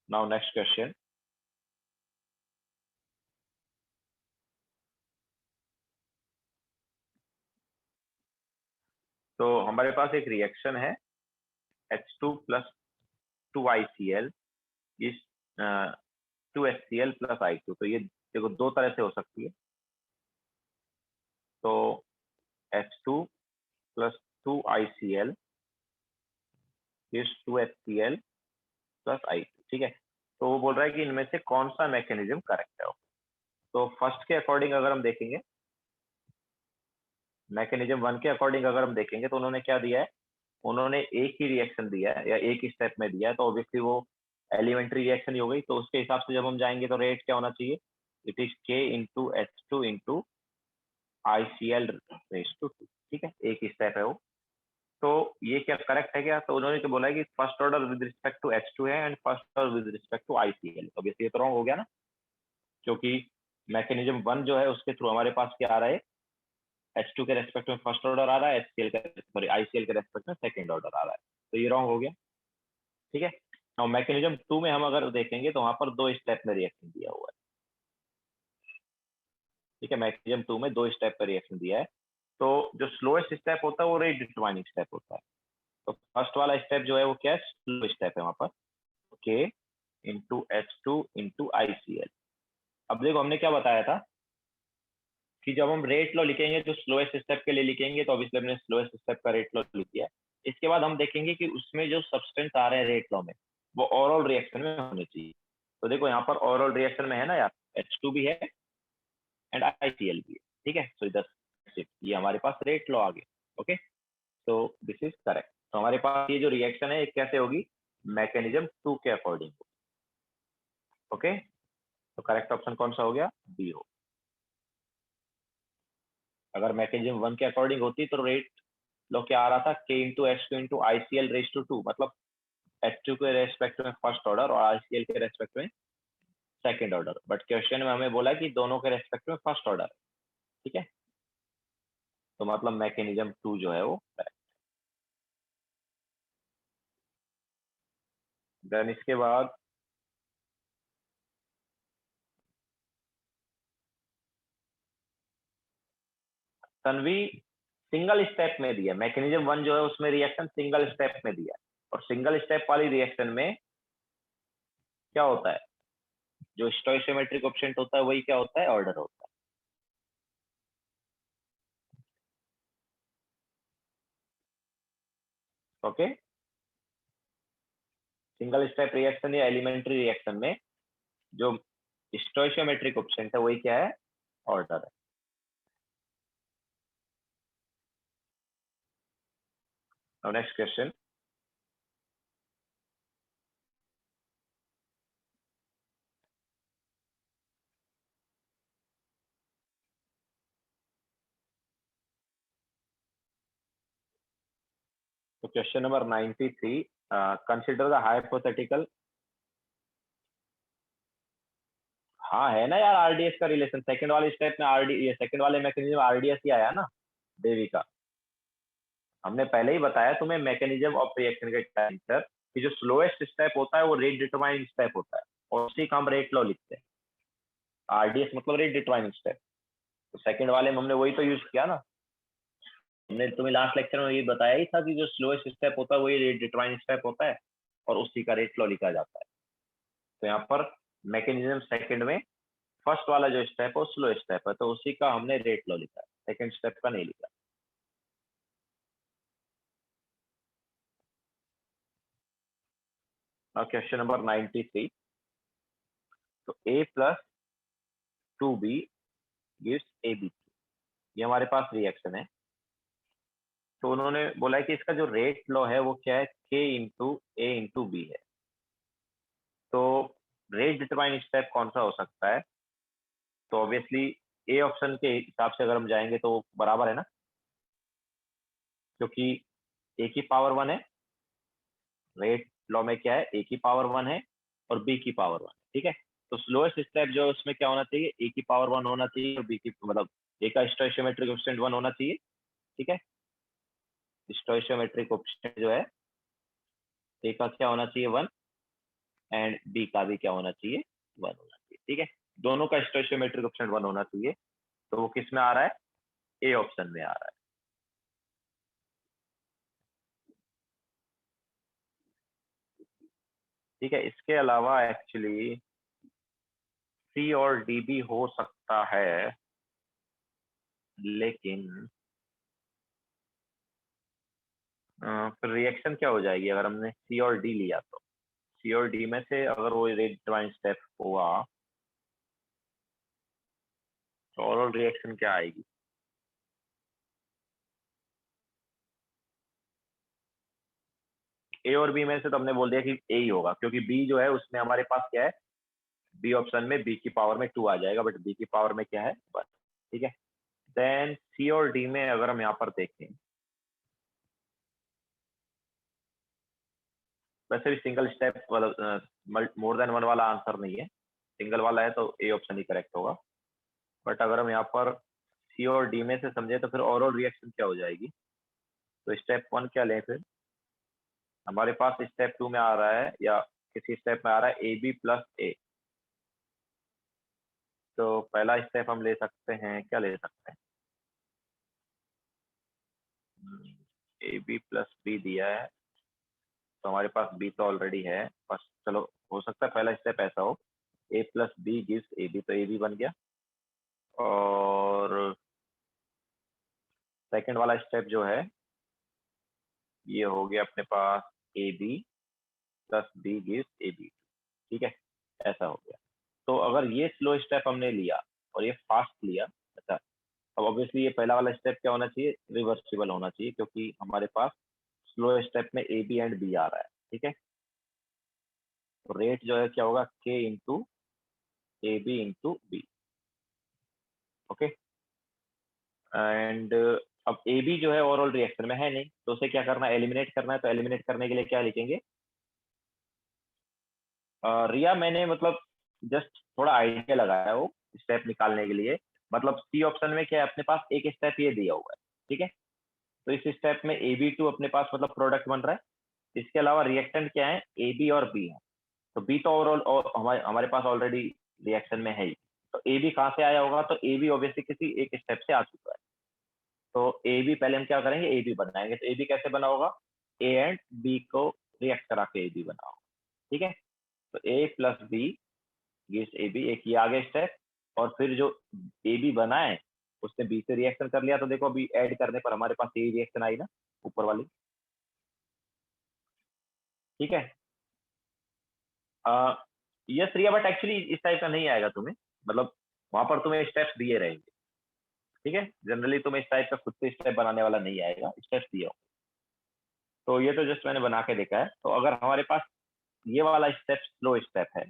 Now next question. तो हमारे पास एक रिएक्शन है H2 प्लस 2ICl इस 2HCl प्लस I2। तो ये देखो दो तरह से हो सकती है। तो H2 प्लस 2ICl इस 2HCl प्लस आई, ठीक है। तो वो बोल रहा है कि इनमें से कौन सा मैकेनिज्म करेक्ट है। तो फर्स्ट के अकॉर्डिंग अगर हम देखेंगे, मैकेनिज्म वन के अकॉर्डिंग अगर हम देखेंगे तो उन्होंने क्या दिया है, उन्होंने एक ही रिएक्शन दिया है या एक ही स्टेप में दिया है, तो ऑब्वियसली वो एलिमेंट्री रिएक्शन ही हो गई। तो उसके हिसाब से जब हम जाएंगे तो रेट क्या होना चाहिए, it is K into H two into I C L raise to two, ठीक है, एक ही स्टेप है वो। तो ये क्या करेक्ट है क्या, तो उन्होंने तो बोला है कि first order with respect to H two है and first order with respect to I C L. Obviously ये तो रॉन्ग हो गया ना, क्योंकि मैकेनिज्म वन जो है उसके थ्रू हमारे पास क्या आ रहा है, H2 के रेस्पेक्ट में फर्स्ट ऑर्डर आ रहा है, HCl के सॉरी ICl के रेस्पेक्ट में सेकंड ऑर्डर आ रहा है, तो ये रॉन्ग हो गया, ठीक है। और मैकेनिज्म टू में हम अगर देखेंगे तो वहां पर दो स्टेप में रिएक्शन दिया हुआ है, ठीक है, मैकेनिज्म टू में दो स्टेप पर रिएक्शन दिया है। तो जो स्लोएस्ट स्टेप होता है वो रेट डिटरमाइनिंग स्टेप होता है। तो फर्स्ट वाला स्टेप जो है वो क्या है, स्लो स्टेप है वहां पर, के into H two into I C L. अब देखो हमने क्या बताया था कि जब हम रेट लॉ लिखेंगे तो स्लोएस्ट स्टेप के लिए लिखेंगे, तो ऑब्वियसली हमने स्लोएस्ट स्टेप का रेट लॉ लिख दिया। इसके बाद हम देखेंगे कि उसमें जो सब्सटेंस आ रहे हैं रेट लॉ में वो ओवरऑल रिएक्शन में होने चाहिए। तो देखो यहाँ पर ओवरऑल रिएक्शन में है ना यार, H2 भी है एंड ICl भी है, ठीक है। सो ये हमारे पास रेट लॉ आ गया, ओके। तो दिस इज करेक्ट। तो हमारे पास ये जो रिएक्शन है कैसे होगी, मैकेनिज्म टू के अकॉर्डिंग, ओके। तो करेक्ट ऑप्शन कौन सा हो गया, बी हो। अगर मैकेनिज्म वन के अकॉर्डिंग होती तो रेट लो क्या आ रहा था, K into H two into I C L raise to two, मतलब H2 के रेस्पेक्ट में फर्स्ट ऑर्डर और ICl के रेस्पेक्ट में सेकंड ऑर्डर। बट क्वेश्चन में हमें बोला कि दोनों के रेस्पेक्ट में फर्स्ट ऑर्डर, ठीक है। तो मतलब मैकेनिज्म टू जो है वो करेक्ट। देन इसके बाद तन्वी सिंगल स्टेप में दिया, मैकेनिज्म वन जो है उसमें रिएक्शन सिंगल स्टेप में दिया, और सिंगल स्टेप वाली रिएक्शन में क्या होता है, जो स्टोइशियोमेट्रिक कोएफिशिएंट होता है वही क्या होता है, ऑर्डर होता है, ओके। सिंगल स्टेप रिएक्शन या एलिमेंट्री रिएक्शन में जो स्टोइशियोमेट्रिक कोएफिशिएंट है वही क्या है, ऑर्डर है। Now next question. So question number 93. Consider the hypothetical. हाँ है ना यार, आरडीएस का रिलेशन सेकंड वाले स्टेप में आरडी, ये सेकंड वाले मैकेनिज्म आरडीएस ही आया ना देवी का। हमने पहले ही बताया तुम्हें मैकेनिज्म ऑफ रिएक्शन के टाइम पर कि जो स्लोएस्ट स्टेप होता है वो रेट डिटरमाइनिंग स्टेप होता है, और उसी का हम रेट लॉ लिखते हैं। आरडीएस मतलब रेट डिटरमाइनिंग स्टेप। तो सेकंड वाले में हमने वही तो यूज किया ना, हमने तुम्हें लास्ट लेक्चर में ये बताया ही था कि जो स्लोएस्ट स्टेप होता है वही रेट डिटरमाइनिंग स्टेप होता है, और उसी का रेट लॉ लिखा जाता है। तो यहाँ पर मैकेनिज्म सेकंड में फर्स्ट वाला जो स्टेप है वो स्लो स्टेप है, तो उसी का हमने रेट लॉ लिखा है, सेकंड स्टेप का नहीं लिखा। Question number 93। तो a plus two B gives A B, ये हमारे पास रिएक्शन है। तो उन्होंने बोला है कि इसका जो रेट लॉ है वो क्या है, k इंटू ए इंटू बी है। तो रेट डिटरमाइनिंग स्टेप कौन सा हो सकता है, तो ऑब्वियसली ए ऑप्शन के हिसाब से अगर हम जाएंगे तो बराबर है ना, क्योंकि ए की पावर वन है, रेट लॉ में क्या है, ए की पावर वन है और बी की पावर वन, ठीक है। तो स्लोएस्ट स्टेप जो है उसमें क्या होना चाहिए, ए की पावर वन होना चाहिए और बी की मतलब ए का स्टोइशियोमेट्रिक कोएफिशिएंट वन होना चाहिए, ठीक है। स्टोइशियोमेट्रिक कोएफिशिएंट जो है ए का क्या होना चाहिए, वन, एंड बी का भी क्या होना चाहिए, वन होना चाहिए, ठीक है। दोनों का स्टोइशियोमेट्रिक कोएफिशिएंट वन होना चाहिए। तो वो किस में आ रहा है, ए ऑप्शन में आ रहा है। ठीक है, इसके अलावा एक्चुअली सी और डी भी हो सकता है, लेकिन फिर रिएक्शन क्या हो जाएगी अगर हमने सी और डी लिया तो, सी और डी में से अगर वो रेट डिटरमाइनिंग स्टेप हुआ तो ओवरऑल रिएक्शन क्या आएगी? ए और बी में से तो हमने बोल दिया कि ए ही होगा, क्योंकि बी जो है उसमें हमारे पास क्या है, बी ऑप्शन में बी की पावर में 2 आ जाएगा, बट बी की पावर में क्या है 1। ठीक है, देन सी और डी में अगर हम यहाँ पर देखें, वैसे भी सिंगल स्टेप मतलब मोर देन वन वाला आंसर नहीं है, सिंगल वाला है तो ए ऑप्शन ही करेक्ट होगा। बट अगर हम यहाँ पर सी और डी में से समझे तो फिर ओवरऑल रिएक्शन क्या हो जाएगी? तो स्टेप 1 क्या लें फिर? हमारे पास स्टेप 2 में आ रहा है या किसी स्टेप में आ रहा है ए बी प्लस ए। तो पहला स्टेप हम ले सकते हैं, क्या ले सकते हैं? ए बी प्लस बी दिया है तो हमारे पास बी तो ऑलरेडी है, बस चलो हो सकता है पहला स्टेप ऐसा हो, A plus B gives A B, तो ए बी बन गया। और सेकंड वाला स्टेप जो है ये हो गया अपने पास A B plus B gives A B. ठीक है, ऐसा हो गया। तो अगर ये स्लो स्टेप हमने लिया और ये फास्ट लिया, अच्छा, अब ऑब्वियसली ये पहला वाला स्टेप क्या होना चाहिए, रिवर्सिबल होना चाहिए, क्योंकि हमारे पास स्लो स्टेप में ए बी एंड बी आ रहा है। ठीक है, तो रेट जो है क्या होगा, K into A B into B. Okay, and अब ए बी जो है ओवरऑल रिएक्शन में है नहीं, तो उसे क्या करना है, एलिमिनेट करना है। तो एलिमिनेट करने के लिए क्या लिखेंगे? रिया मैंने मतलब जस्ट थोड़ा आइडिया लगाया वो स्टेप निकालने के लिए। मतलब सी ऑप्शन में क्या है, अपने पास एक स्टेप ये दिया हुआ है। ठीक है, तो इस स्टेप में ए बी टू अपने पास मतलब प्रोडक्ट बन रहा है। इसके अलावा रिएक्टेंट क्या है, ए बी और बी है। तो बी तो ओवरऑल और हमारे पास ऑलरेडी रिएक्शन में है ही। तो ए बी कहाँ से आया होगा, तो ए बी ऑब्वियसली किसी एक स्टेप से आ चुका है। तो ए बी पहले हम क्या करेंगे, ए बी बनाएंगे। तो ए बी कैसे बना होगा, ए एंड बी को रिएक्ट करा के ए बी बना होगा। ठीक है, तो A plus B gives A B, एक ये आगे स्टेप। और फिर जो ए बी बना है उसने बी से रिएक्शन कर लिया, तो देखो अभी ऐड करने पर हमारे पास यही रिएक्शन आई ना, ऊपर वाली। ठीक है, यस रिया, बट एक्चुअली इस टाइप का नहीं आएगा तुम्हें, मतलब वहां पर तुम्हें स्टेप्स दिए रहेंगे। ठीक है, जनरली तुम्हें इस टाइप का खुद से स्टेप बनाने वाला नहीं आएगा, स्टेप्स दिए हो। तो ये तो जस्ट मैंने बना के देखा है। तो अगर हमारे पास ये वाला स्टेप स्लो स्टेप है,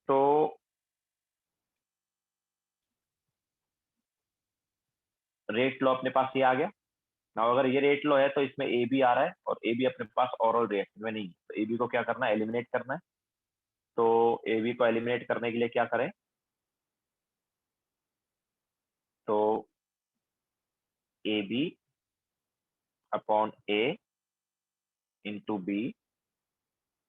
तो रेट लो अपने पास ये आ गया ना। अगर ये रेट लो है तो इसमें ए बी आ रहा है, और ए बी अपने पास ओवरऑल रिएक्शन में नहीं है, तो ए बी को क्या करना है, एलिमिनेट करना है। तो ए बी को एलिमिनेट करने के लिए क्या करें, तो A B upon A into B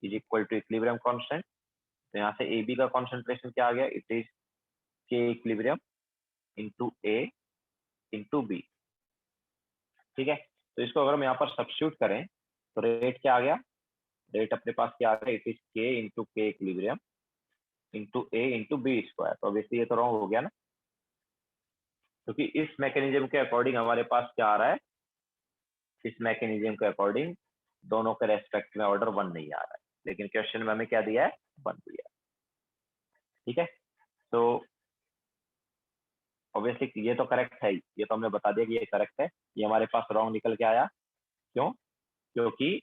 is equal to equilibrium constant. तो यहाँ से ए बी का कॉन्सेंट्रेशन क्या आ गया, it is K equilibrium into A into B. ठीक है, तो इसको अगर हम यहाँ पर सब्स्टिट्यूट करें तो रेट क्या आ गया, रेट अपने पास क्या आ गया, इट इज के इंटू के इक्विलिब्रियम इंटू ए इंटू बी स्क्वायर। तो ऑब्वियसली ये तो रॉन्ग हो गया ना, क्योंकि इस मैकेनिज्म के अकॉर्डिंग हमारे पास क्या आ रहा है, इस मैकेनिज्म के अकॉर्डिंग दोनों के रेस्पेक्ट में ऑर्डर 1 नहीं आ रहा है, लेकिन क्वेश्चन में हमें क्या दिया है, 1 दिया है। ठीक है, तो ऑब्वियसली ये तो करेक्ट है ही, ये तो हमने बता दिया कि ये करेक्ट है। ये हमारे पास रॉन्ग निकल के आया, क्यों, क्योंकि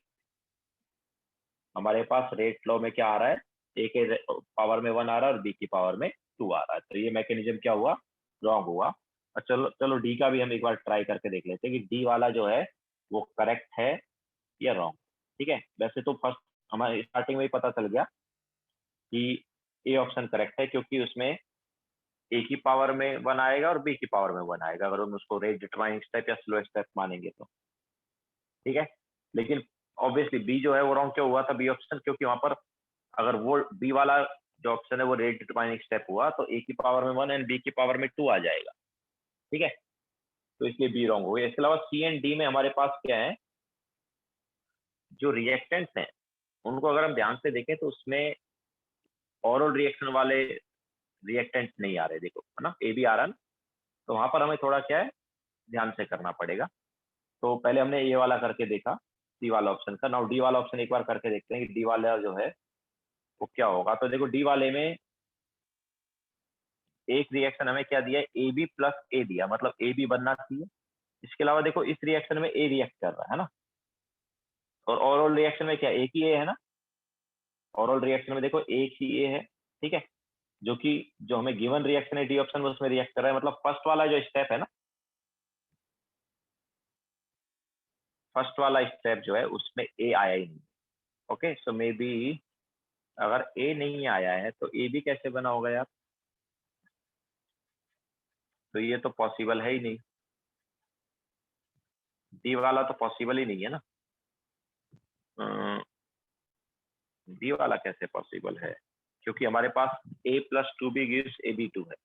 हमारे पास रेट लॉ में क्या आ रहा है, ए के पावर में 1 आ रहा है और बी की पावर में 2 आ रहा है। तो ये मैकेनिज्म क्या हुआ, रॉन्ग हुआ। और चलो चलो डी का भी हम एक बार ट्राई करके देख लेते हैं कि डी वाला जो है वो करेक्ट है या रॉन्ग। ठीक है, वैसे तो फर्स्ट हमारे स्टार्टिंग में ही पता चल गया कि ए ऑप्शन करेक्ट है, क्योंकि उसमें ए की पावर में 1 आएगा और बी की पावर में 1 आएगा, अगर हम उसको रेट डिटरमाइनिंग स्टेप या स्लो स्टेप मानेंगे तो। ठीक है, लेकिन ऑब्वियसली बी जो है वो रॉन्ग क्यों हुआ था, बी ऑप्शन, क्योंकि वहां पर अगर वो बी वाला जो ऑप्शन है वो रेट डिटरमाइनिंग स्टेप हुआ तो ए की पावर में 1 एंड बी की पावर में 2 आ जाएगा। ठीक है, तो इसलिए बी रॉन्ग हो गया। इसके अलावा सी एंड डी में हमारे पास क्या है, जो रिएक्टेंट्स हैं उनको अगर हम ध्यान से देखें तो उसमें ओरल रिएक्शन वाले रिएक्टेंट्स नहीं आ रहे, देखो है ना, ए बी आ रहा है ना। तो वहां पर हमें थोड़ा क्या है, ध्यान से करना पड़ेगा। तो पहले हमने ये वाला करके देखा, सी वाला ऑप्शन का। नाउ डी वाला ऑप्शन एक बार करके देखते हैं कि डी वाला जो है वो क्या होगा। तो देखो डी वाले में एक रिएक्शन हमें क्या दिया है, ए बी प्लस ए दिया, मतलब ए बी बनना चाहिए। इसके अलावा देखो इस रिएक्शन में ए रिएक्ट कर रहा है ना, और ओवरऑल रिएक्शन में क्या एक ही ए है ना, ओवरऑल रिएक्शन में देखो एक ही ए है, ठीक है, जो कि जो हमें गिवन रिएक्शन है डी ऑप्शन में उसमें रिएक्ट कर रहा है, मतलब फर्स्ट वाला जो स्टेप है ना, फर्स्ट वाला स्टेप जो है उसमें ए आया ही नहीं। ओके, सो मे बी अगर ए नहीं आया है तो ए बी कैसे बना होगा यार, तो ये तो पॉसिबल है ही नहीं, डी वाला तो पॉसिबल ही नहीं है ना, डी वाला कैसे पॉसिबल है, क्योंकि हमारे पास a plus two B gives A B two है,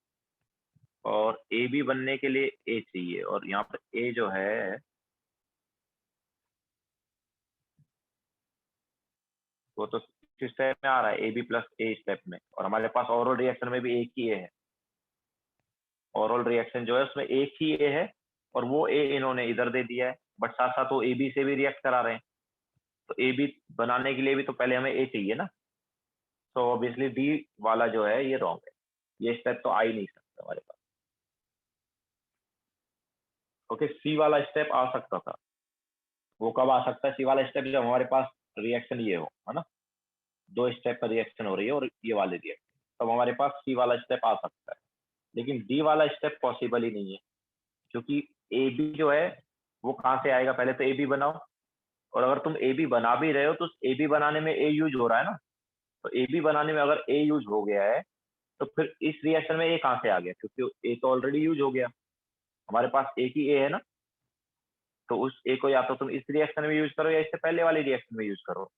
और ए बी बनने के लिए ए चाहिए, और यहाँ पर ए जो है वो तो स्टेप में आ रहा है, A B plus A step में, और हमारे पास ओवरऑल रिएक्शन में भी एक ही ए है, ओवरऑल रिएक्शन जो है उसमें एक ही ए है, और वो ए इन्होंने इधर दे दिया है, बट साथ साथ वो ए बी से भी रिएक्ट करा रहे हैं, तो ए बी बनाने के लिए भी तो पहले हमें ए चाहिए ना, तो ऑब्वियसली डी वाला जो है ये रॉन्ग है, ये स्टेप तो आ ही नहीं सकता हमारे पास। ओके, सी वाला स्टेप आ सकता था, वो कब आ सकता है सी वाला स्टेप, जब हमारे पास रिएक्शन ये हो, है ना, दो स्टेप पर रिएक्शन हो रही है और ये वाले रिएक्शन, तब हमारे पास सी वाला स्टेप आ सकता है, लेकिन डी वाला स्टेप पॉसिबल ही नहीं है, क्योंकि ए बी जो है वो कहाँ से आएगा, पहले तो ए बी बनाओ, और अगर तुम ए बी बना भी रहे हो तो ए बी बनाने में ए यूज हो रहा है ना, तो ए बी बनाने में अगर ए यूज हो गया है तो फिर इस रिएक्शन में ए कहाँ से आ गया, क्योंकि ए तो ऑलरेडी यूज हो गया, हमारे पास एक ही ए है ना, तो उस ए को या तो तुम इस रिएक्शन में यूज करो या इससे पहले वाली रिएक्शन में यूज करो।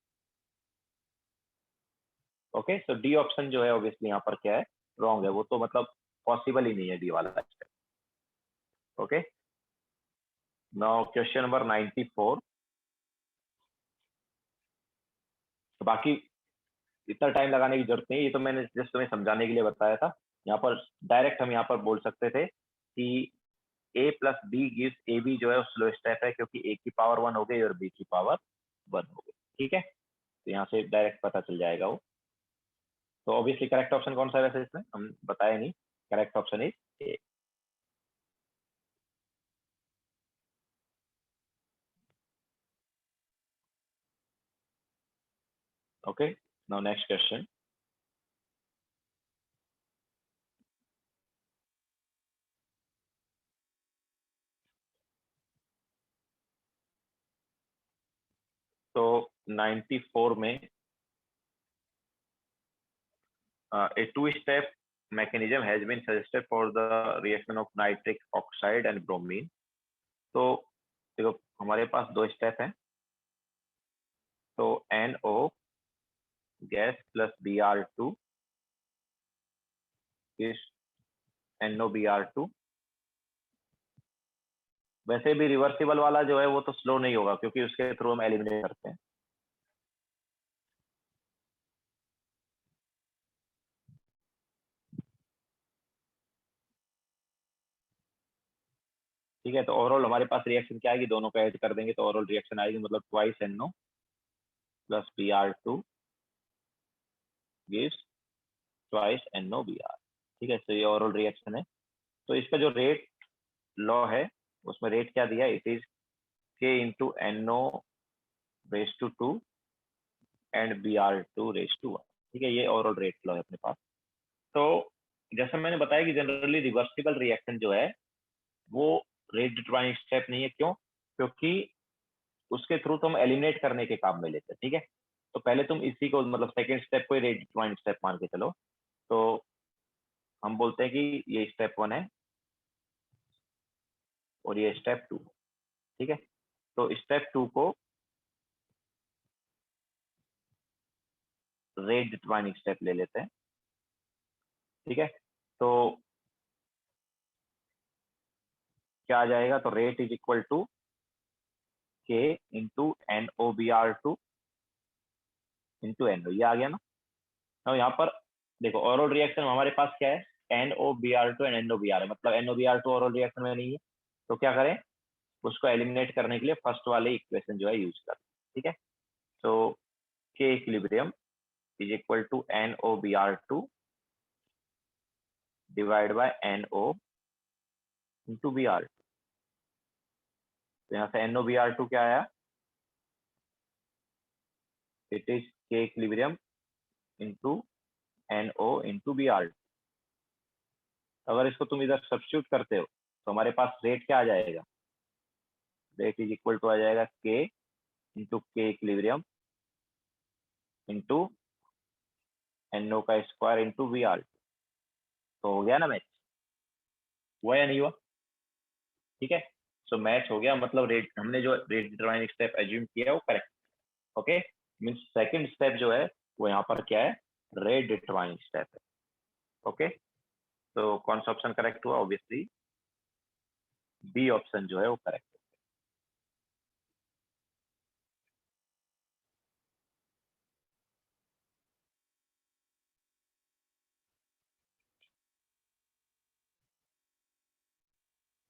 ओके, सो डी ऑप्शन जो है ऑब्वियसली यहाँ पर क्या है, रॉन्ग है, वो तो मतलब पॉसिबल ही नहीं है डी वाला step. Okay, now question number 94। तो बाकी इतना टाइम लगाने की जरूरत नहीं, ये तो मैंने जस्ट तुम्हें समझाने के लिए बताया था। यहाँ पर डायरेक्ट हम यहाँ पर बोल सकते थे कि A plus B gives A B जो है स्लो स्टेप है, क्योंकि ए की पावर 1 हो गई और बी की पावर 1 हो गई, ठीक है, तो यहाँ से डायरेक्ट पता चल जाएगा वो। तो ऑब्वियसली करेक्ट ऑप्शन कौन सा है वैसे, इसमें हम बताया नहीं, correct option is a. Okay, now next question. तो 94 में a two-step mechanism has been suggested for the reaction of nitric oxide and bromine। तो देखो हमारे पास दो स्टेप हैं, तो NO गैस प्लस Br2 इस NOBr2, वैसे भी रिवर्सिबल वाला जो है वो तो स्लो नहीं होगा, क्योंकि उसके थ्रू हम एलिमिनेट करते हैं। ठीक है, तो ओवरऑल हमारे पास रिएक्शन क्या आएगी, दोनों को ऐड कर देंगे तो ओवरऑल रिएक्शन आएगी, मतलब twice NO plus Br2 gives twice NOBr। ठीक है, तो ये ओवरऑल रिएक्शन है। तो इसका जो रेट लॉ है उसमें रेट क्या दिया, it is K into NO raise to 2 and Br2 raise to 1। ठीक है, ये ओवरऑल रेट लॉ है अपने पास। तो जैसा मैंने बताया कि जनरली रिवर्सिबल रिएक्शन जो है वो रेट डिटरमाइनिंग स्टेप नहीं है, क्यों, क्योंकि उसके थ्रू तो हम एलिमिनेट करने के काम में लेते हैं। ठीक है, तो पहले तुम इसी को मतलब सेकेंड स्टेप को रेट डिटरमाइनिंग स्टेप मान के चलो, तो हम बोलते हैं कि ये स्टेप 1 है और ये स्टेप 2। ठीक है, तो स्टेप 2 को रेट डिटरमाइनिंग स्टेप ले लेते हैं। ठीक है, तो क्या आ जाएगा, तो rate is equal to K into NOBr2 into NO, ये आ गया ना। तो यहाँ पर देखो ओवरऑल रिएक्शन हमारे पास क्या है, NOBr2 एंड NOBr है, मतलब NOBr2 ओवरऑल रिएक्शन में नहीं है, तो क्या करें, उसको एलिमिनेट करने के लिए फर्स्ट वाले इक्वेशन जो है यूज करें। ठीक है। So K equilibrium is equal to NOBr2 divide by NO into Br। तो यहाँ से NOBr2 क्या आया, it is K equilibrium into NO into Br। अगर इसको तुम इधर सब्स्टिट्यूट करते हो तो हमारे पास रेट क्या आ जाएगा, रेट इज इक्वल टू आ जाएगा के इंटू के इक्विलिब्रियम इंटू NO का स्क्वायर इंटू Br। तो हो गया ना मैच, हुआ या नहीं हुआ? ठीक है, सो मैच हो गया, मतलब रेट, हमने जो रेट डिटरमाइनिंग स्टेप एज्यूम किया है वो correct. Okay, means second step जो है वो यहाँ पर क्या है, रेट डिटरमाइनिंग स्टेप है। ओके, तो कौन सा ऑप्शन करेक्ट हुआ, ऑब्वियसली बी ऑप्शन जो है वो करेक्ट है।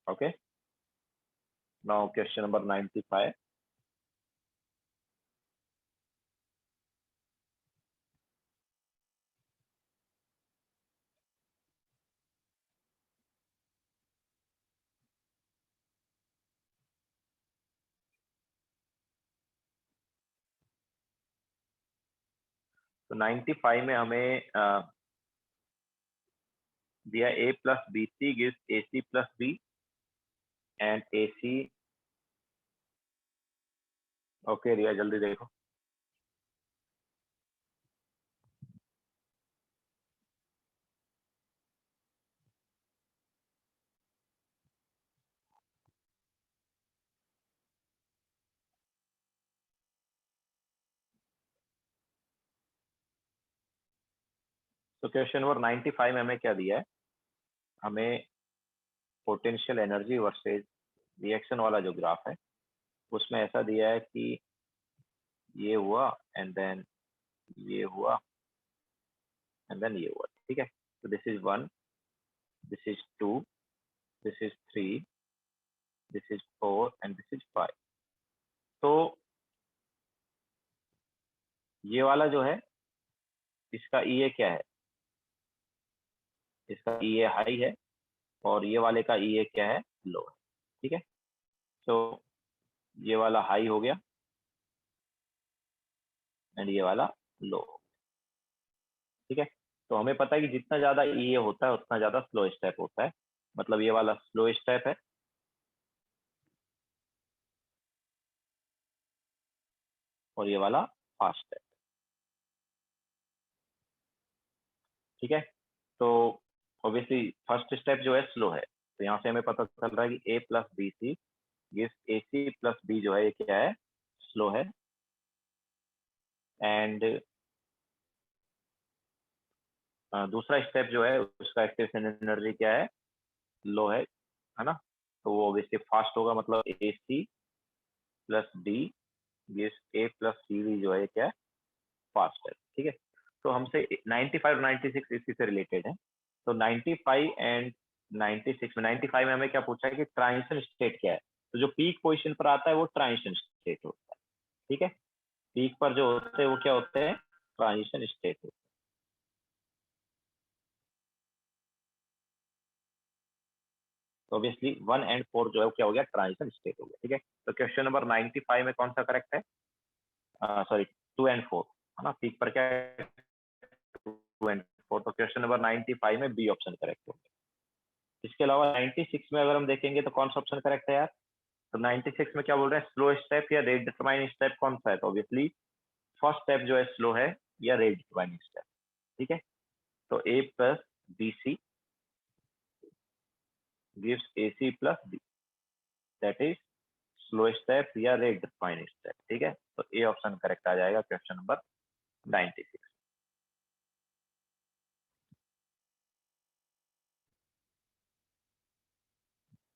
Okay, now question number 95। तो 95 में हमें दिया A plus B C gives AC plus B and AC। Okay Riya जल्दी देखो। तो क्वेश्चन नंबर 95 में हमें क्या दिया है, हमें पोटेंशियल एनर्जी वर्सेज रिएक्शन वाला जो ग्राफ है उसमें ऐसा दिया है कि ये हुआ एंड देन ये हुआ एंड देन ये हुआ। ठीक है, तो this is 1, this is 2, this is 3, this is 4 and this is 5। तो ये वाला जो है इसका EA क्या है, इसका EA हाई है और ये वाले का EA क्या है, लो है। ठीक है, तो ये वाला हाई हो गया एंड ये वाला लो। ठीक है, तो हमें पता है कि जितना ज्यादा EA होता है उतना ज्यादा स्लो स्टेप होता है, मतलब ये वाला स्लो स्टेप है और ये वाला फास्ट है। ठीक है, तो ऑब्वियसली फर्स्ट स्टेप जो है स्लो है, तो यहाँ से हमें पता चल रहा है कि A plus B C gives AC plus B जो है ये क्या है, स्लो है। एंड दूसरा स्टेप जो है उसका एक्टिवेशन एनर्जी क्या है, लो है ना, तो वो ऑब्वियसली फास्ट होगा, मतलब AC plus D gives A plus CV जो है क्या है, फास्ट है। ठीक है, तो हमसे 95 और 96 इसी से रिलेटेड है। तो 95 एंड 96 में, 95 में हमें क्या पूछा है कि ट्रांजिशन स्टेट क्या है, तो जो पीक पोजीशन पर आता है वो ट्रांजिशन स्टेट होता है। ठीक है, पीक पर जो होते हैं वो क्या होते हैं, ट्रांजिशन स्टेट होते हैं। तो ऑब्वियसली 1 एंड 4 जो है वो क्या हो गया, ट्रांजिशन स्टेट हो गया। ठीक है, तो क्वेश्चन नंबर 95 में कौन सा करेक्ट है, सॉरी 2 एंड 4 है ना, पीक पर क्या है 2 एंड 4, तो क्वेश्चन नंबर 95 में बी ऑप्शन करेक्ट हो गया। इसके अलावा 96 में अगर हम देखेंगे तो कौन सा ऑप्शन करेक्ट है यार, तो 96 में क्या बोल रहे हैं, स्लो स्टेप या रेट डिटरमाइनिंग स्टेप कौन सा है, तो ऑब्वियसली फर्स्ट स्टेप जो है स्लो है या रेट डिटरमाइनिंग स्टेप। ठीक है, तो A plus B C gives AC plus B, that is slow step या रेट डिटरमाइनिंग स्टेप। ठीक है, तो A ऑप्शन करेक्ट आ जाएगा question number 96।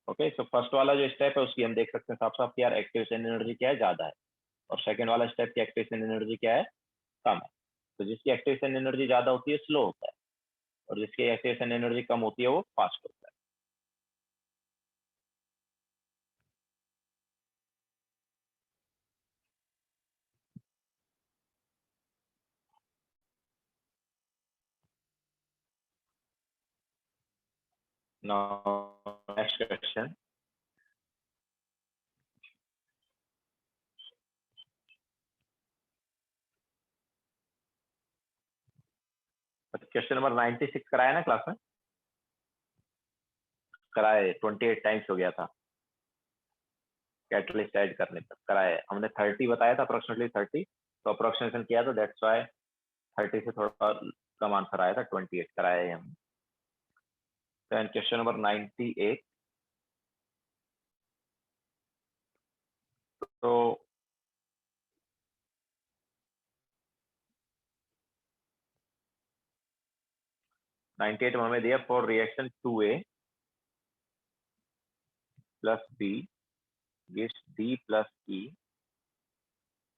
Okay, so first वाला जो स्टेप है उसकी हम देख सकते हैं साफ साफ कि यार एक्टिवेशन एनर्जी क्या है, ज्यादा है, और सेकंड वाला स्टेप की एक्टिवेशन एनर्जी क्या है, कम है। तो जिसकी एक्टिवेशन एनर्जी ज्यादा होती है स्लो होता है, और जिसकी एक्टिवेशन एनर्जी कम होती है वो फास्ट होता है। Now next question. Question number 96 कराया ना क्लास में? कराए 28 टाइम्स हो गया था कैटलिस्ट ऐड करने तक कराए। हमने 30 बताया था, अप्रोक्सीमेटली 30, तो अप्रोक्सीमेशन किया तो दैट्स व्हाई 30 से थोड़ा कम आंसर आया था, 28 कराया है हमने। Then question number 98। तो 98 में हमें दिया for reaction 2A plus B gives D plus E,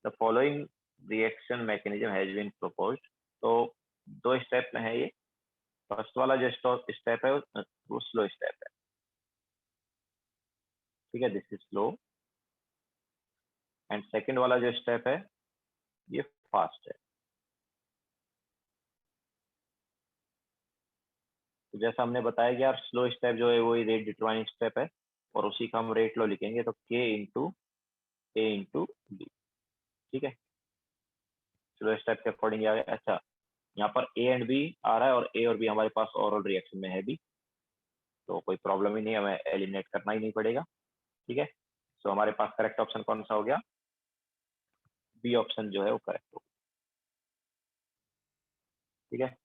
the following reaction mechanism has been proposed। तो दो स्टेप में है ये। फर्स्ट वाला जो स्टेप है वो स्लो स्टेप है, ठीक है, this is slow. And second वाला जो स्टेप है ये फास्ट है। तो जैसा हमने बताया कि यार स्लो स्टेप जो है वही रेट डिटरमाइनिंग स्टेप है, और उसी का हम रेट लो लिखेंगे, तो K into A into B, ठीक है। स्लो स्टेप के अकॉर्डिंग आ गया। अच्छा, यहाँ पर A एंड B आ रहा है, और A और B हमारे पास ओरल रिएक्शन में है भी, तो कोई प्रॉब्लम ही नहीं, हमें एलिमिनेट करना ही नहीं पड़ेगा, ठीक है। तो हमारे पास करेक्ट ऑप्शन कौन सा हो गया? बी ऑप्शन जो है वो करेक्ट हो, ठीक है।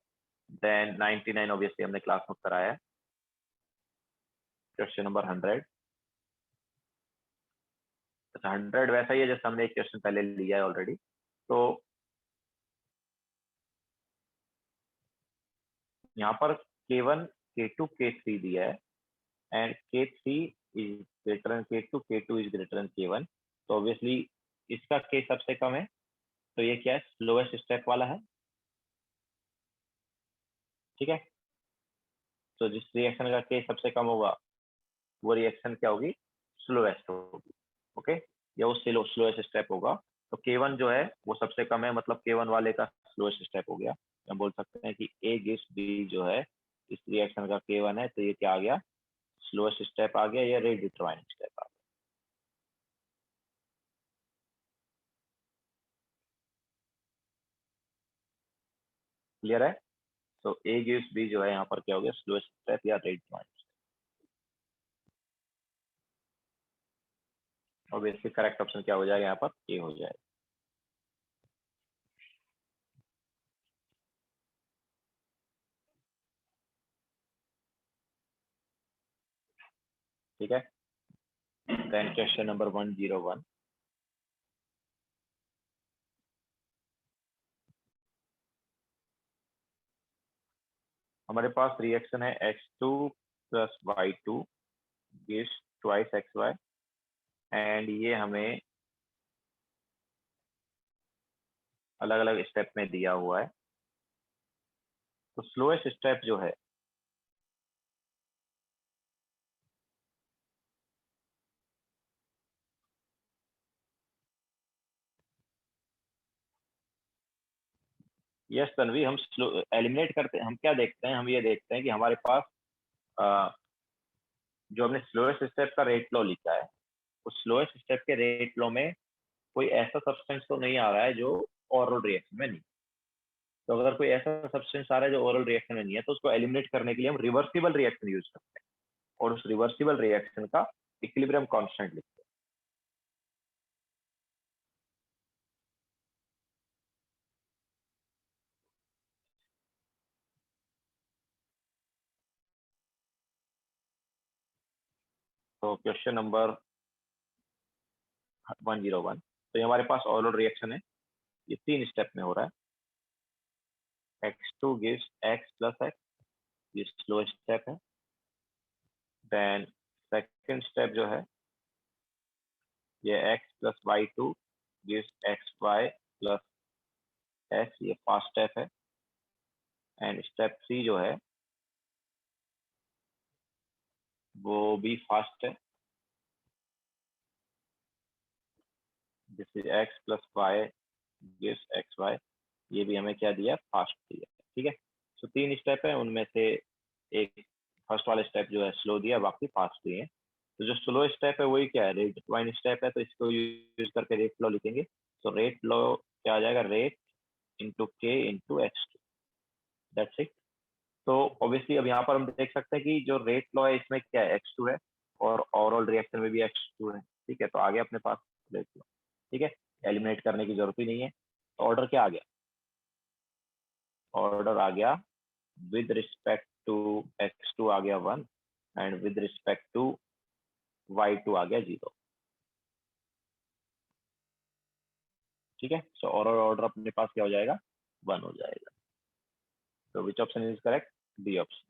देन 99 ऑब्वियसली हमने क्लास में कराया है। Question number 100। अच्छा, 100 वैसा ही है जैसे हमने एक क्वेश्चन पहले लिया है ऑलरेडी। तो यहाँ पर K1 K2 K3 दिया है, and K3 is greater than K2, K2 is greater than K1। तो ऑब्वियसली इसका K सबसे कम है, तो ये क्या है? स्लोएस्ट स्टेप वाला है, ठीक है। तो जिस रिएक्शन का K सबसे कम होगा वो रिएक्शन क्या होगी? स्लोएस्ट होगी, ओके, या वो स्लोएस्ट स्टेप होगा। तो K1 जो है वो सबसे कम है, मतलब K1 वाले का स्लोएस्ट स्टेप हो गया। हम बोल सकते हैं कि A गिव्स B जो है इस रिएक्शन का K1 है, तो ये क्या आ गया? स्लोएस्ट स्टेप आ गया, या रेट डिटरमाइनिंग स्टेप आ गया। क्लियर है? तो A गिव्स B जो है यहाँ पर क्या हो गया? स्लोएस्ट स्टेप या rate determining. Obviously correct option क्या हो जाएगा यहाँ पर? A हो जाएगा। ठीक है। Then question number 101। हमारे पास रिएक्शन है X2 plus Y2 gives twice XY, and ये हमें अलग अलग स्टेप में दिया हुआ है। तो स्लोएस्ट स्टेप जो है यस तन्वी, हम एलिमिनेट करते हैं। हम क्या देखते हैं? हम ये देखते हैं कि हमारे पास जो हमने स्लोएस्ट स्टेप का रेट लॉ लिखा है, उस स्लोएस्ट स्टेप के रेट लॉ में कोई ऐसा सब्सटेंस तो नहीं आ रहा है जो ओरल रिएक्शन में नहीं। तो अगर कोई ऐसा सब्सटेंस आ रहा है जो ओरल रिएक्शन में नहीं है, तो उसको एलिमिनेट करने के लिए हम रिवर्सिबल रिएक्शन यूज करते हैं, और उस रिवर्सिबल रिएक्शन का इक्विलिब्रियम कांस्टेंट लिखते हैं। तो क्वेश्चन नंबर 101। तो ये हमारे पास ओरल रिएक्शन है, ये 3 स्टेप में हो रहा है। X2 gives X plus X, ये स्लो स्टेप है। देन सेकंड स्टेप जो है ये X plus Y2 gives XY plus S, ये फास्ट स्टेप है। एंड स्टेप 3 जो है वो भी फास्ट है, this is X plus Y gives XY, ये भी हमें क्या दिया? फास्ट दिया, ठीक है। तो 3 स्टेप है, उनमें से एक फर्स्ट वाला स्टेप जो है स्लो दिया, बाकी फास्ट दिए। तो जो स्लो स्टेप है वही क्या है, रेट डिक्लाइन स्टेप है, तो इसको यूज करके रेट लॉ लिखेंगे। तो रेट लॉ क्या आ जाएगा, रेट इंटू के इंटू x2, दैट्स इट। तो ऑब्वियसली अब यहाँ पर हम देख सकते हैं कि जो रेट लॉ है इसमें क्या है, x2 है, और ओवरऑल रिएक्शन में भी x2 है। ठीक है, तो आगे अपने पास रेट लॉ। ठीक है, एलिमिनेट करने की जरूरत ही नहीं है। तो ऑर्डर क्या आ गया, ऑर्डर आ गया विद रिस्पेक्ट टू x2 आ गया 1, and with respect to y2 आ गया 0। ठीक है, सो ओवरऑल ऑर्डर अपने पास क्या हो जाएगा, 1 हो जाएगा। तो which option is correct, D option.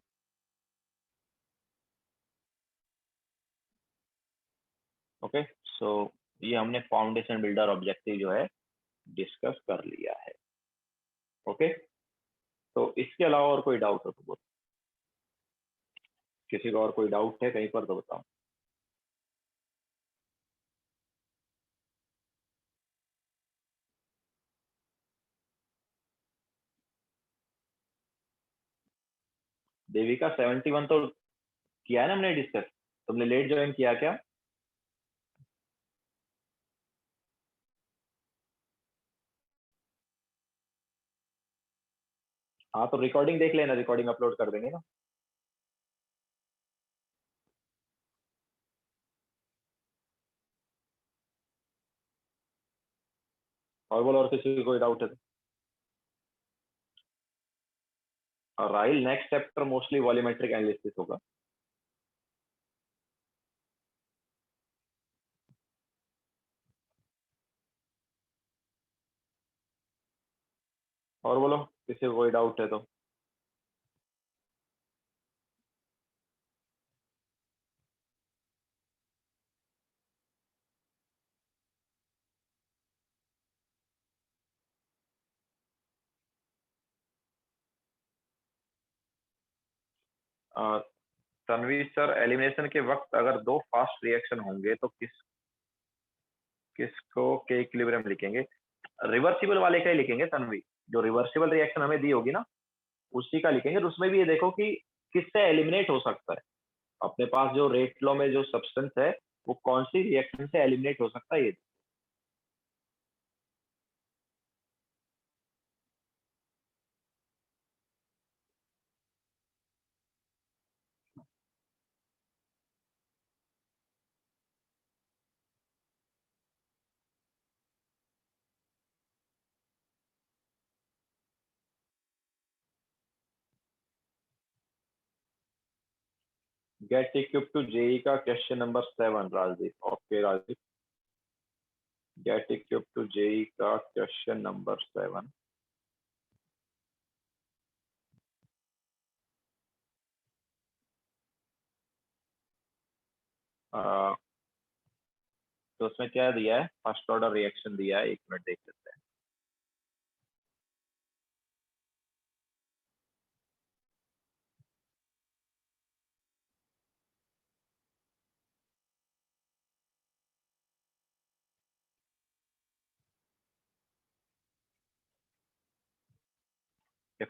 Okay, so ये हमने फाउंडेशन बिल्डर ऑब्जेक्टिव जो है डिस्कस कर लिया है। ओके, तो इसके अलावा और कोई डाउट हो तो बोलो, किसी का और कोई डाउट है कहीं पर तो बताओ। देविका 71 तो किया है ना हमने डिस्कस, तुमने लेट ज्वाइन किया क्या? हाँ, तो रिकॉर्डिंग देख लेना, रिकॉर्डिंग अपलोड कर देंगे ना। और बोलो, और किसी को कोई डाउट है तो? और Rahil, next chapter mostly volumetric analysis होगा। और बोलो, किसी को कोई डाउट है तो? तनवीर सर, एलिमिनेशन के वक्त अगर दो फास्ट रिएक्शन होंगे तो किसको के इक्विलिब्रियम लिखेंगे? रिवर्सिबल वाले का ही लिखेंगे तनवीर, जो रिवर्सिबल रिएक्शन हमें दी होगी ना उसी का लिखेंगे। तो उसमें भी ये देखो कि किससे एलिमिनेट हो सकता है, अपने पास जो रेट लॉ में जो सब्सटेंस है वो कौन सी रिएक्शन से एलिमिनेट हो सकता है ये। गेट इक्विप टू जेई का question number 7, Rajdeep. Okay Rajdeep, get equip to JEE का क्वेश्चन नंबर 7। तो उसमें क्या दिया है, फर्स्ट ऑर्डर रिएक्शन दिया है, एक मिनट देख लेते हैं।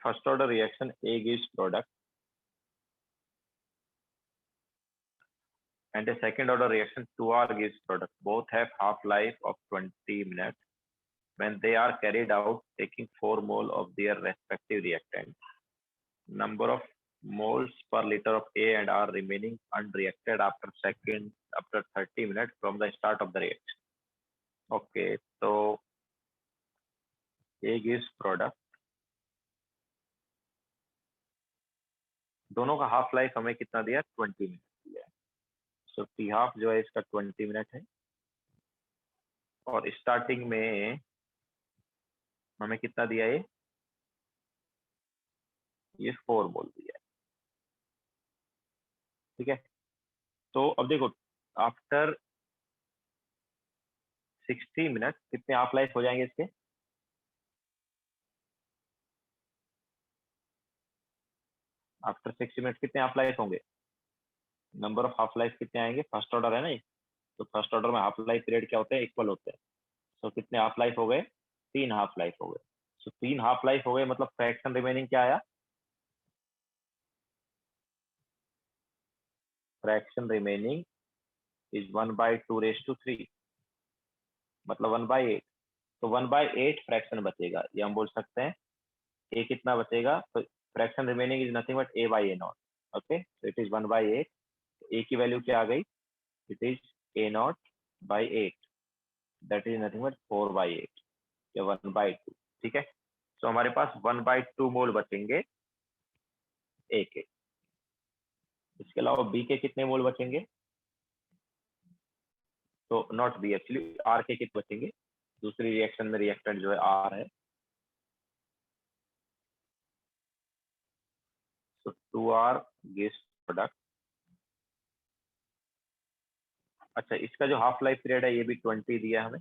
First order reaction A gives product and a second order reaction 2R gives product. Both have half life of 20 minutes. When they are carried out taking 4 mole of their respective reactant, number of moles per liter of A and R remaining unreacted after 30 minutes from the start of the reaction. Okay, so A gives product, दोनों का half life हमें कितना दिया, 20 minute दिया है। So T half जो है इसका 20 मिनट है, और स्टार्टिंग में हमें कितना दिया है, ये 4 बोल दिया है। ठीक है, तो अब देखो आफ्टर 60 मिनट कितने हाफ लाइफ हो जाएंगे इसके, आफ्टर 60 मिनट कितने हाफ लाइफ होंगे, नंबर ऑफ हाफ लाइफ कितने आएंगे, फर्स्ट ऑर्डर है ना ये, तो फर्स्ट ऑर्डर में हाफ लाइफ पीरियड क्या होते हैं, इक्वल होते हैं। तो कितने हाफ लाइफ हो गए, 3 हाफ लाइफ हो गए। तो 3 हाफ लाइफ हो गए, मतलब फ्रैक्शन रिमेनिंग क्या आया, फ्रैक्शन रिमेनिंग इज 1/2�3, मतलब 1/8। तो 1/8 फ्रैक्शन बचेगा, ये हम बोल सकते हैं। ए कितना बचेगा, तो fraction remaining is nothing but a/a0। Okay, तो इट इज 1/8। ए की वैल्यू क्या आ गई, it is a0/8, that is nothing but 4/8 या 1/2। ठीक है, तो हमारे पास 1/2 मोल बचेंगे ए के। इसके अलावा बी के कितने मोल बचेंगे, तो नॉट बी, एक्चुअली आर के कितने बचेंगे। दूसरी रिएक्शन में रिएक्टेंट जो है आर है, तो 2R गिव्स प्रोडक्ट। अच्छा, इसका जो हाफ लाइफ पीरियड है ये भी 20 दिया हमें।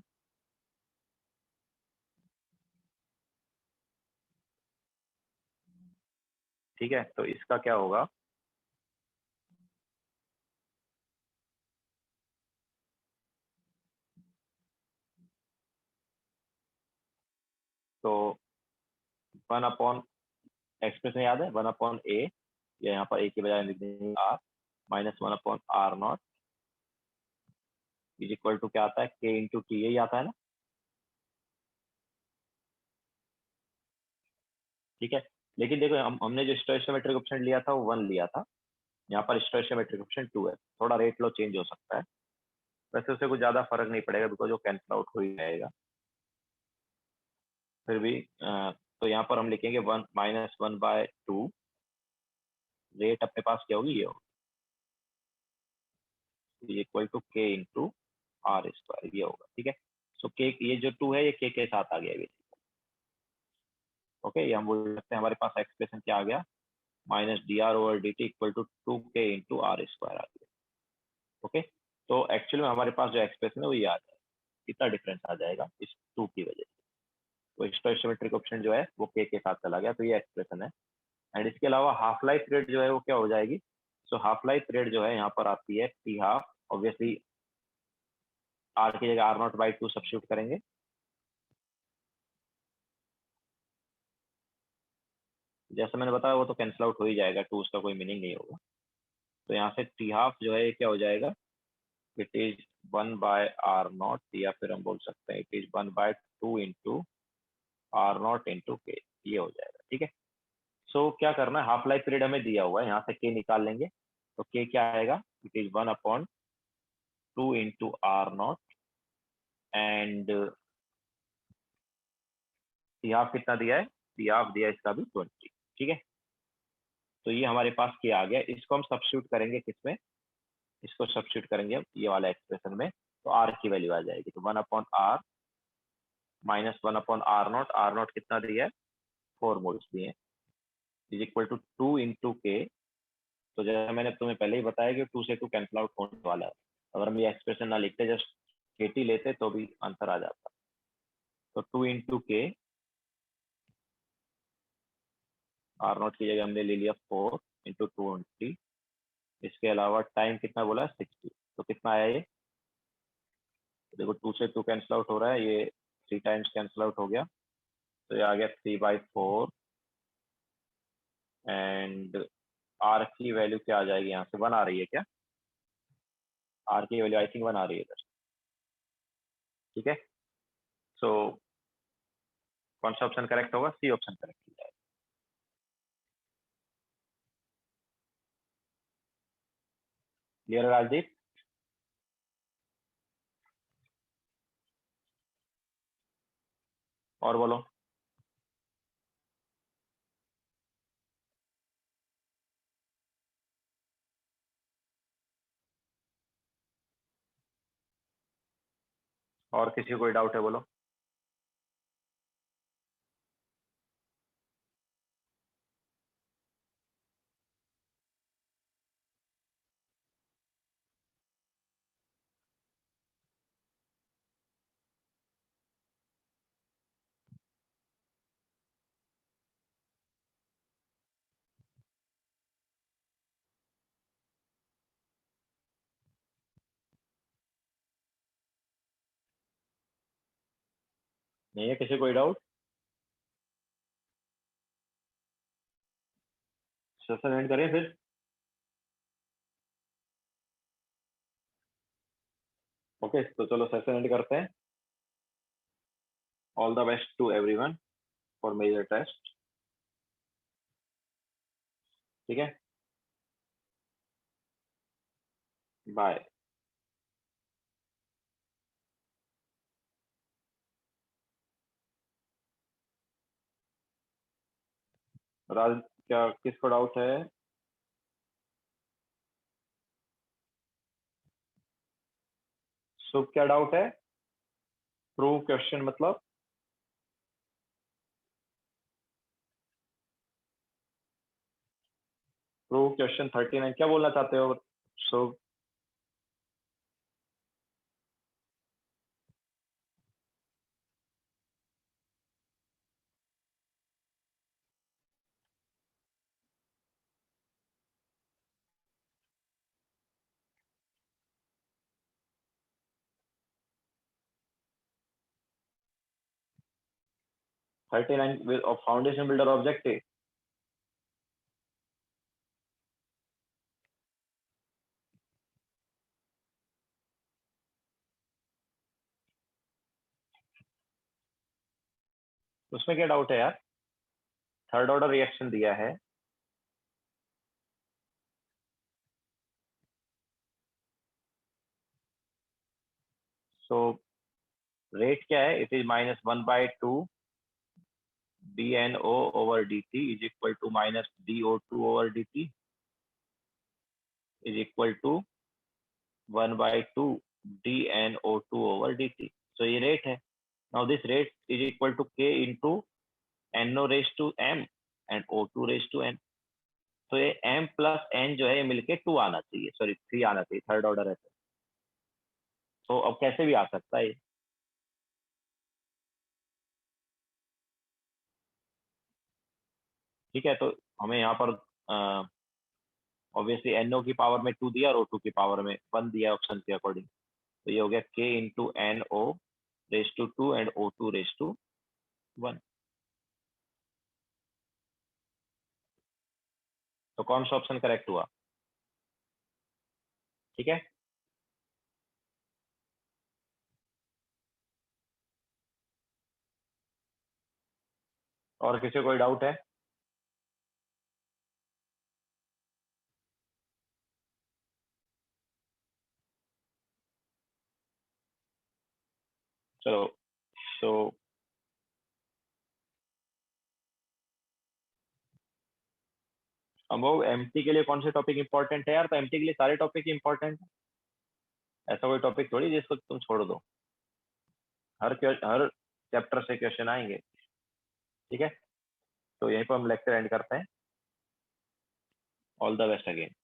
ठीक है, तो इसका क्या होगा, तो 1/, एक्सप्रेशन याद है, 1/a, या यहाँ पर a की बजाय लिख देंगे r, -1/r0 is equal to क्या आता है, k इंटू टी, यही आता है ना। ठीक है, लेकिन देखो हमने जो स्टोइचियोमेट्रिक ऑप्शन लिया था वो 1 लिया था, यहाँ पर स्टोइचियोमेट्रिक ऑप्शन 2 है। थोड़ा रेट लो चेंज हो सकता है, वैसे उससे कुछ ज्यादा फर्क नहीं पड़ेगा बिकॉज वो कैंसिल आउट हो ही जाएगा। फिर भी तो यहाँ पर हम लिखेंगे 1 - 1/2, रेट अपने पास क्या होगी, ये होगी equal to k into R square, ये होगा। ठीक है, सो के, ये जो 2 है ये k के साथ आ गया अभी। ओके, ये हम बोल सकते हैं हमारे पास एक्सप्रेशन क्या आ गया, -dr/dt equal to 2k into R square आ गया। ओके, तो एक्चुअल में हमारे पास जो एक्सप्रेशन है वो ये आ जाएगा, कितना डिफरेंस आ जाएगा इस 2 की वजह से। तो स्टोइचियोमेट्रिक ऑप्शन जो है वो k के साथ चला गया, तो ये एक्सप्रेशन है। एंड इसके अलावा हाफ लाइफ पीरियड जो है वो क्या हो जाएगी, सो हाफ लाइफ पीरियड जो है यहाँ पर आती है टी हाफ, ऑब्वियसली आर की जगह r0/2 सब्स्टिट्यूट करेंगे। जैसे मैंने बताया वो तो कैंसिल आउट हो ही जाएगा, 2 उसका कोई मीनिंग नहीं होगा। तो यहाँ से टी हाफ जो है क्या हो जाएगा, इट इज 1/r0, या फिर हम बोल सकते हैं it is 1/2 into r0 into के, ये हो जाएगा। ठीक है, सो क्या करना है, हाफ लाइफ पीरियड हमें दिया हुआ है, यहाँ से के निकाल लेंगे, तो के क्या आएगा, it is 1/2 into r0, and T half कितना दिया है, टी हाफ दिया है इसका भी 20। ठीक है, तो ये हमारे पास के आ गया, इसको हम सब्स्टिट्यूट करेंगे किसमें, इसको सब्स्टिट्यूट करेंगे हम ये वाला एक्सप्रेशन में, तो आर की वैल्यू आ जाएगी, तो 1/r -1/r0, r0 कितना दिया है, 4 मोल्स दिए, इज इक्वल टू 2 इंटू के। तो जैसा मैंने तुम्हें पहले ही बताया कि 2 से 2 कैंसिल आउट होने वाला है, अगर हम ये एक्सप्रेशन ना लिखते, जस्ट केटी लेते तो भी आंसर आ जाता। तो 2 इंटू के, r0 की जगह हमने ले लिया 4 इंटू 20, इसके अलावा टाइम कितना बोला, 60, तो कितना आया ये, देखो 2 से 2 कैंसिल आउट हो रहा है, ये 3 टाइम्स कैंसिल आउट हो गया, तो ये आ गया 3/4, एंड आर की वैल्यू क्या आ जाएगी, यहाँ से 1 आ रही है क्या, आर की वैल्यू आई थिंक 1 आ रही है इधर। ठीक है, सो कौन सा ऑप्शन करेक्ट होगा, सी ऑप्शन करेक्ट हो जाएगा। क्लियर है राजदीप, और बोलो। और किसी को कोई डाउट है बोलो। नहीं है किसी को कोई डाउट, सेशन एंड करें फिर। ओके, तो चलो सेशन एंड करते हैं। All the best to everyone for major test. ठीक है, बाय। राज, क्या किसको डाउट है? शुभ, क्या डाउट है? प्रूव क्वेश्चन मतलब? प्रूव क्वेश्चन 39 क्या बोलना चाहते हो शुभ? 39 ऑफ फाउंडेशन बिल्डर ऑब्जेक्टिव। उसमें क्या डाउट है यार? थर्ड ऑर्डर रिएक्शन दिया है। सो रेट क्या है? It is -1/2 dNO over dt is equal to minus dO2 over dt is equal to 1/2 dNO2 over dt. So ये रेट है। Now this rate is equal to K into NO raised to M and O2 raised to N. तो ये M plus N जो है ये मिलके 2 आना चाहिए, सॉरी 3 आना चाहिए, थर्ड ऑर्डर है। तो अब कैसे भी आ सकता है ये। ठीक है, तो हमें यहाँ पर ऑब्वियसली NO की पावर में 2 दिया और O2 की पावर में 1 दिया ऑप्शन के अकॉर्डिंग। तो ये हो गया K into NO raise to 2 and O2 raise to 1। तो कौन सा ऑप्शन करेक्ट हुआ? ठीक है, और किसी को कोई डाउट है? चलो, तो अब वो एमटी के लिए कौन से टॉपिक इंपॉर्टेंट है यार? तो एमटी के लिए सारे टॉपिक इंपॉर्टेंट है, ऐसा कोई टॉपिक थोड़ी जिसको तुम छोड़ दो। हर चैप्टर से क्वेश्चन आएंगे। ठीक है, तो यहीं पर हम लेक्चर एंड करते हैं। All the best again.